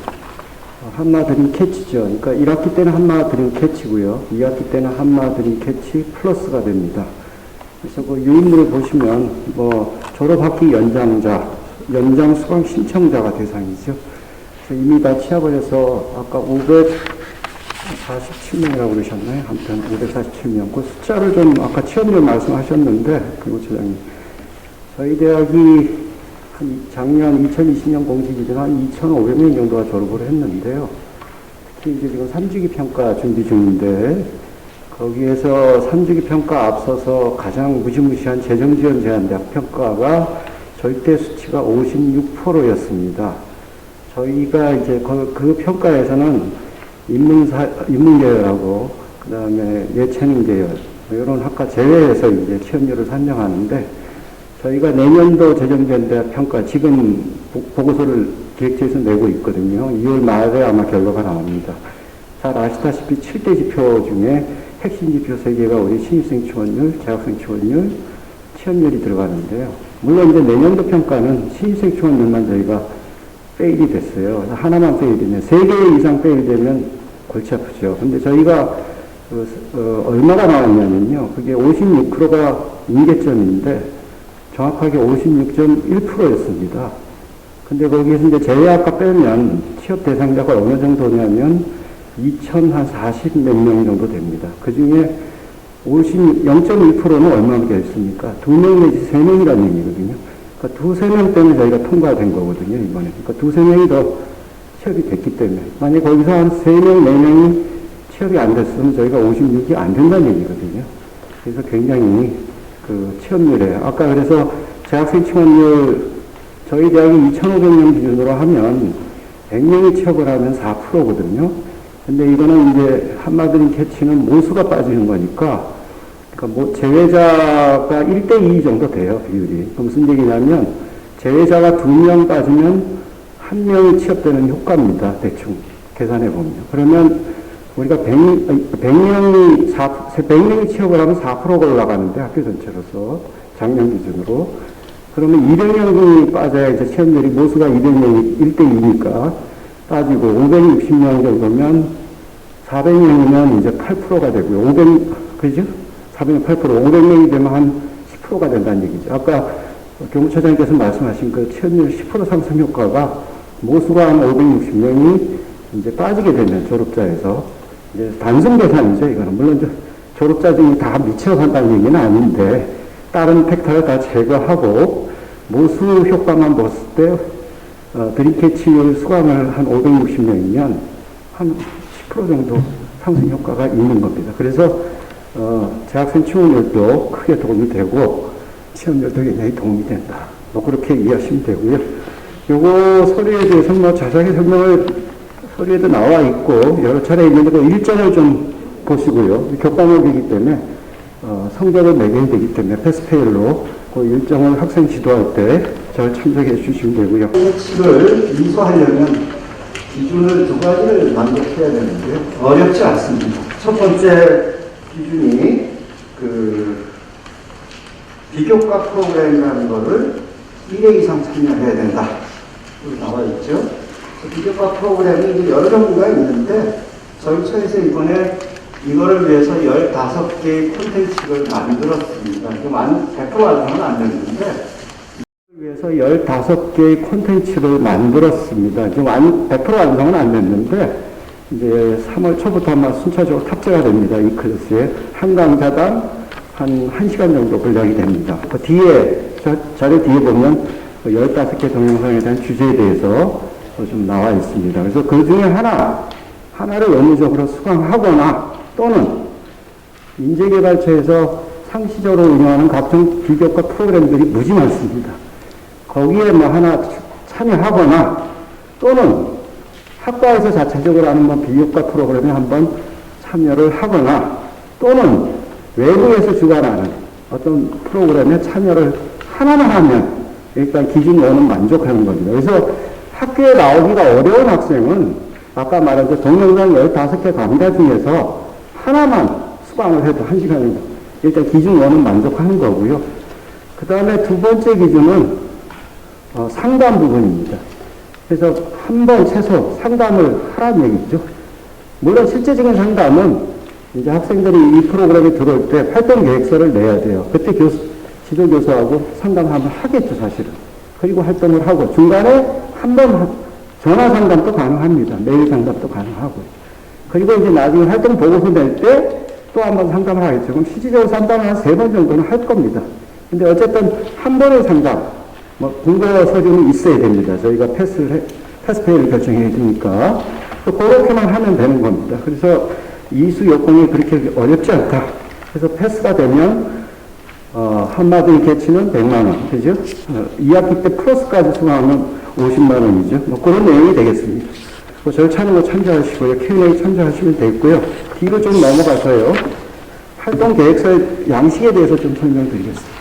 한마 드림 캐치죠. 그러니까 1학기 때는 한마 드림 캐치고요. 2학기 때는 한마 드림 캐치 플러스가 됩니다. 그래서 그 유인물을 보시면 뭐 졸업학기 연장자, 연장 수강 신청자가 대상이죠. 그래서 이미 다 취합을 해서 아까 547명이라고 그러셨나요? 아무튼 547명. 그 숫자를 좀 아까 취업률 말씀하셨는데, 교무처장님. 저희 대학이 한 작년 2020년 공시 기준 한 2,500명 정도가 졸업을 했는데요. 특히 이제 지금 3주기 평가 준비 중인데, 거기에서 3주기 평가 앞서서 가장 무시무시한 재정지원 제한대학 평가가 절대 수치가 56%였습니다. 저희가 이제 그 평가에서는 인문계열하고, 그 다음에 예체능계열, 이런 학과 제외해서 이제 취업률을 산정하는데, 저희가 내년도 재정지원대학 평가 지금 보고서를 기획처에서 내고 있거든요. 2월 말에 아마 결과가 나옵니다. 잘 아시다시피 7대 지표 중에 핵심 지표 3개가 우리 신입생 지원율, 재학생 지원율, 취업률이 들어가는데요. 물론 이제 내년도 평가는 신입생 지원율만 저희가 페일이 됐어요. 하나만 페일이 되면, 3개 이상 페일이 되면 골치 아프죠. 근데 저희가 얼마가 나왔냐면요. 그게 56%가 인계점인데, 정확하게 56.1%였습니다. 근데 거기에서 이제 제외학과 빼면 취업 대상자가 어느 정도냐면 2,040 몇 명 정도 됩니다. 그 중에 0.1%는 얼마나 됐습니까? 2명 내지 3명이라는 얘기거든요. 그러니까 2-3명 때문에 저희가 통과된 거거든요, 이번에. 그러니까 2-3명이 더 취업이 됐기 때문에. 만약에 거기서 한 3명, 4명이 취업이 안 됐으면 저희가 56이 안 된다는 얘기거든요. 그래서 굉장히 그 취업률에 아까 그래서 재학생 취업률 저희 대학이 2,500명 기준으로 하면 100명이 취업을 하면 4%거든요. 근데 이거는 이제 한마디로 캐치는 모수가 빠지는 거니까 그러니까 뭐 제외자가 1대2 정도 돼요, 비율이. 그럼 무슨 얘기냐면 제외자가 2명 빠지면 1명이 취업되는 효과입니다. 대충 계산해 보면. 그러면 우리가 100명이 취업을 하면 4%가 올라가는데 학교 전체로서 작년 기준으로 그러면 200명이 빠져야 이제 취업률이 모수가 200명이 1대2니까 빠지고 560명 정도면 400명이면 이제 8%가 되고요. 그죠? 400명 8%, 500명이 되면 한 10%가 된다는 얘기죠. 아까 교무처장님께서 말씀하신 그 취업률 10% 상승 효과가 모수가 한 560명이 이제 빠지게 되면 졸업자에서 이제 단순 계산이죠, 이거는. 물론 졸업자 중에 다 미쳐 산다는 얘기는 아닌데, 다른 팩터를 다 제거하고, 모수 효과만 봤을 때, 드림캐치율 수강을 한 560명이면, 한 10% 정도 상승 효과가 있는 겁니다. 그래서, 재학생 취업률도 크게 도움이 되고, 취업률도 굉장히 도움이 된다. 뭐, 그렇게 이해하시면 되고요. 요거 서류에 대해서 뭐 자세하게 설명을 서류에도 나와 있고 여러 차례 있는데 그 일정을 좀 보시고요. 교과목이기 때문에 성적을 매겨야 되기 때문에 패스페일로 그 일정을 학생 지도할 때 잘 참조해 주시면 되고요. 캐치를 인수하려면 기준을 2가지를 만족해야 되는데요. 어렵지 않습니다. 첫 번째 기준이 그 비교과 프로그램이라는 거를 1회 이상 참여해야 된다. 나와 있죠. 비교과 프로그램이 여러 종류가 있는데 저희 처에서 이번에 이거를 위해서 15개의 콘텐츠를 만들었습니다. 100% 완성은 안 됐는데 위해서 15개의 콘텐츠를 만들었습니다. 지금 100% 완성은 안 됐는데 이제 3월 초부터 아마 순차적으로 탑재가 됩니다. 이 클래스에 한 강좌당 한 1시간 정도 분량이 됩니다. 그 뒤에 자료 뒤에 보면 15개 동영상에 대한 주제에 대해서 좀 나와 있습니다. 그래서 그 중에 하나를 의무적으로 수강하거나 또는 인재개발처에서 상시적으로 운영하는 각종 비교과 프로그램들이 무지 많습니다. 거기에 뭐 하나 참여하거나 또는 학과에서 자체적으로 하는 뭐 비교과 프로그램에 한번 참여를 하거나 또는 외부에서 주관하는 어떤 프로그램에 참여를 하나만 하면 일단 기준 원은 만족하는 겁니다. 그래서 학교에 나오기가 어려운 학생은 아까 말한 그 동영상 15개 강좌 중에서 하나만 수강을 해도 1시간이면 일단 기준 원은 만족하는 거고요. 그 다음에 두 번째 기준은 상담 부분입니다. 그래서 한 번 최소 상담을 하라는 얘기죠. 물론 실제적인 상담은 이제 학생들이 이 프로그램에 들어올 때 활동 계획서를 내야 돼요. 그때 지도교수하고 상담을 한번 하겠죠, 사실은. 그리고 활동을 하고 중간에 한 번 전화 상담도 가능합니다. 메일 상담도 가능하고요. 그리고 이제 나중에 활동 보고서 낼 때 또 한 번 상담을 하겠죠. 그럼 실질적으로 상담을 한 3번 정도는 할 겁니다. 근데 어쨌든 한 번의 상담, 뭐 근거 서류는 있어야 됩니다. 저희가 패스페이를 결정해야 되니까. 그렇게만 하면 되는 겁니다. 그래서 이수 요건이 그렇게 어렵지 않다. 그래서 패스가 되면 한마디 개치는 100만 원, 그죠? 2학기 때 플러스까지 수강하면 50만 원이죠. 뭐 그런 내용이 되겠습니다. 절차는 뭐 참조하시고요. Q&A 참조하시면 되겠고요. 뒤로 좀 넘어가서요. 활동 계획서의 양식에 대해서 좀 설명드리겠습니다.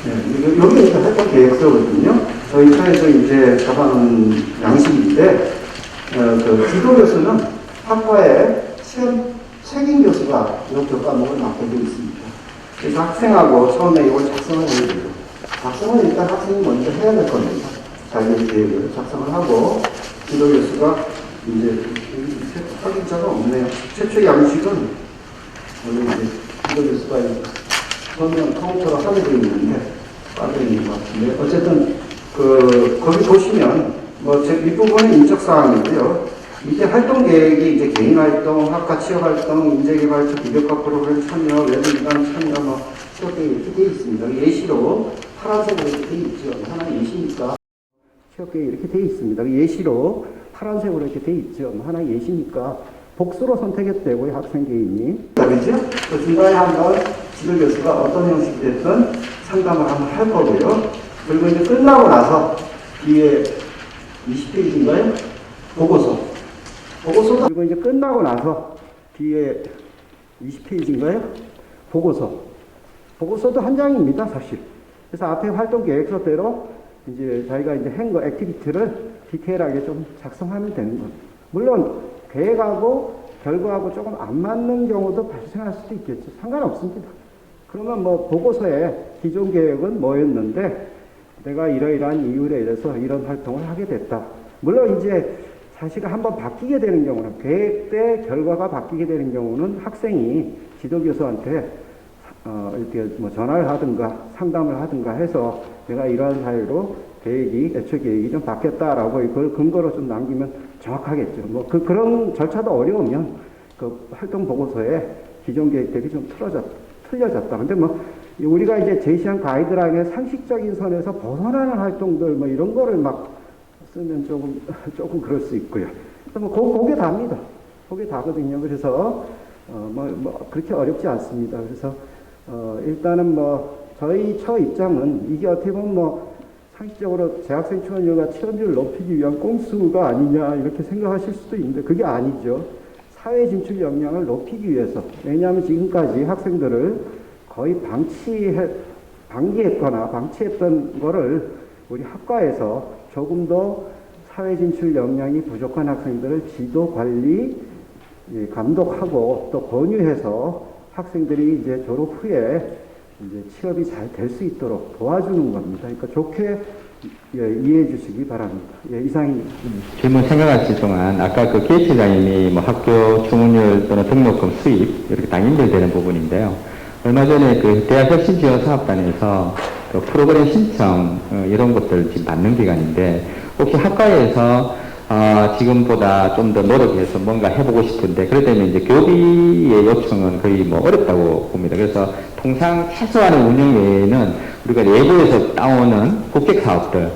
네, 여기 이제 활동 계획서거든요. 저희 차에서 이제 잡아놓은 양식인데, 그 지도교수는 학과에 책임 교수가 이 교과목을 맡게 되어 있습니다. 그래서 학생하고 처음에 이걸 작성을 해야 돼요. 작성은 일단 학생이 먼저 해야 될 겁니다. 자기 계획을 작성을 하고, 지도교수가 이제, 확인자가 없네요. 최초 양식은, 원래 이제 지도교수가 서면 카운터로 하게 되어 있는데, 빠져 있는 것 같은데, 어쨌든, 거기 보시면, 제 윗부분은 인적사항이고요. 이제 활동 계획이 이제 개인 활동, 학과 취업 활동, 인재개발처 비교과 프로그램 참여, 외부기관 참여, 취업 계획 이렇게 되어 있습니다. 예시로 파란색으로 이렇게 되어 있죠. 하나 예시니까. 취업 계획 이렇게 되어 있습니다. 예시로 파란색으로 이렇게 되어 있죠. 하나 예시니까 복수로 선택해도 되고요. 학생 개인이. 그렇죠? 그 중간에 한번 지도교수가 어떤 형식이 됐든 상담을 한번 할 거고요. 그리고 이제 끝나고 나서 뒤에 20페이지인가요? 보고서도 그리고 이제 끝나고 나서 뒤에 20페이지인가요? 보고서도 한 장입니다, 사실. 그래서 앞에 활동 계획서대로 이제 자기가 이제 한 거 액티비티를 디테일하게 좀 작성하면 되는 겁니다. 물론 계획하고 결과하고 조금 안 맞는 경우도 발생할 수도 있겠죠. 상관없습니다. 그러면 뭐 보고서에 기존 계획은 뭐였는데 내가 이러이러한 이유로 인해서 이런 활동을 하게 됐다. 물론 이제 사실 한번 바뀌게 되는 경우는 계획 때 결과가 바뀌게 되는 경우는 학생이 지도교수한테 이렇게 뭐 전화를 하든가 상담을 하든가 해서 내가 이러한 사유로 애초 계획이 좀 바뀌었다라고 그걸 근거로 좀 남기면 정확하겠죠. 뭐 그런 절차도 어려우면 그 활동 보고서에 기존 계획 대비 좀 틀려졌다. 근데 뭐 우리가 이제 제시한 가이드라인의 상식적인 선에서 벗어나는 활동들 뭐 이런 거를 막 쓰면 조금 그럴 수 있고요. 그게 답니다. 그게 다거든요. 그래서 그렇게 어렵지 않습니다. 그래서 일단은 저희 처 입장은 이게 어떻게 보면 상식적으로 재학생 지원율과 취업률을 높이기 위한 꼼수가 아니냐 이렇게 생각하실 수도 있는데 그게 아니죠. 사회 진출 역량을 높이기 위해서. 왜냐하면 지금까지 학생들을 거의 방치했던 거를 우리 학과에서 조금 더 사회 진출 역량이 부족한 학생들을 지도, 관리, 감독하고 또 권유해서 학생들이 이제 졸업 후에 이제 취업이 잘 될 수 있도록 도와주는 겁니다. 그러니까 좋게 이해해 주시기 바랍니다. 이상입니다. 질문 생각하실 동안 아까 그 기획처장님이 뭐 학교 주문율 또는 등록금 수입 이렇게 다 연결되는 부분인데요. 얼마 전에 그 대학혁신지원사업단에서 그 프로그램 신청 이런 것들 지금 받는 기간인데 혹시 학과에서 지금보다 좀 더 노력해서 뭔가 해보고 싶은데 그렇다면 이제 교비의 요청은 거의 뭐 어렵다고 봅니다. 그래서 통상 최소한의 운영 외에는 우리가 내부에서 따오는 국제 사업들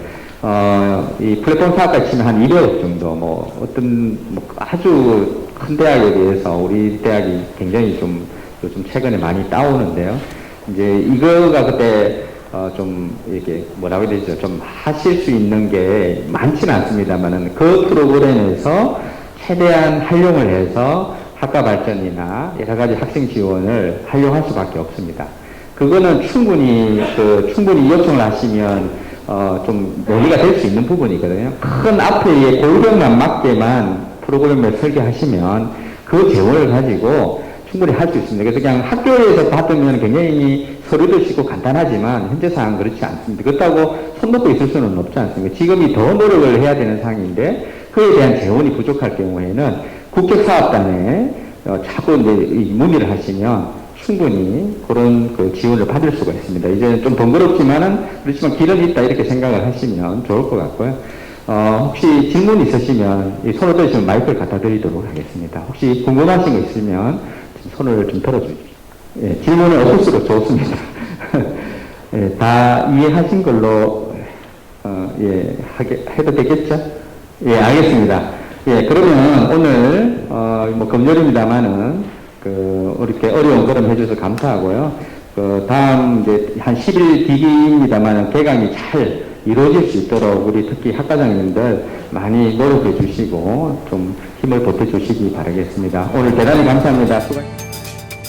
이 플랫폼 사업까지 치면 한 200억 정도 어떤 아주 큰 대학에 비해서 우리 대학이 굉장히 좀 요즘 최근에 많이 따오는데요. 이제 이거가 그때 좀 이렇게 뭐라고 해야 되죠? 좀 하실 수 있는 게 많지는 않습니다만은 그 프로그램에서 최대한 활용을 해서 학과 발전이나 여러 가지 학생 지원을 활용할 수밖에 없습니다. 그거는 충분히 요청을 하시면 좀 논의가 될 수 있는 부분이거든요. 큰 앞에 골격만 맞게만 프로그램을 설계하시면 그 재원을 가지고 충분히 할 수 있습니다. 그래서 그냥 학교에서 받으면 굉장히 서류도 쉽고 간단하지만 현재 상황은 그렇지 않습니다. 그렇다고 손 놓고 있을 수는 없지 않습니까? 지금이 더 노력을 해야 되는 상황인데 그에 대한 재원이 부족할 경우에는 국격사업단에 자꾸 이제 문의를 하시면 충분히 그런 그 지원을 받을 수가 있습니다. 이제는 좀 번거롭지만은 그렇지만 길은 있다 이렇게 생각을 하시면 좋을 것 같고요. 혹시 질문 있으시면 손을 드시면 마이크를 갖다 드리도록 하겠습니다. 혹시 궁금하신 거 있으면 손을 좀 들어주십시오. 예, 질문은 없을수록 좋습니다. 예, 다 이해하신 걸로 해도 되겠죠? 예, 알겠습니다. 예, 그러면 오늘 뭐 금요일입니다만은 이렇게 어려운 걸음 해주셔서 감사하고요. 다음 이제 한 10일 뒤입니다만은 개강이 잘 이루어질 수 있도록 우리 특히 학과장님들 많이 노력해 주시고 좀 힘을 보태 주시기 바라겠습니다. 오늘 대단히 감사합니다. 수고하셨습니다.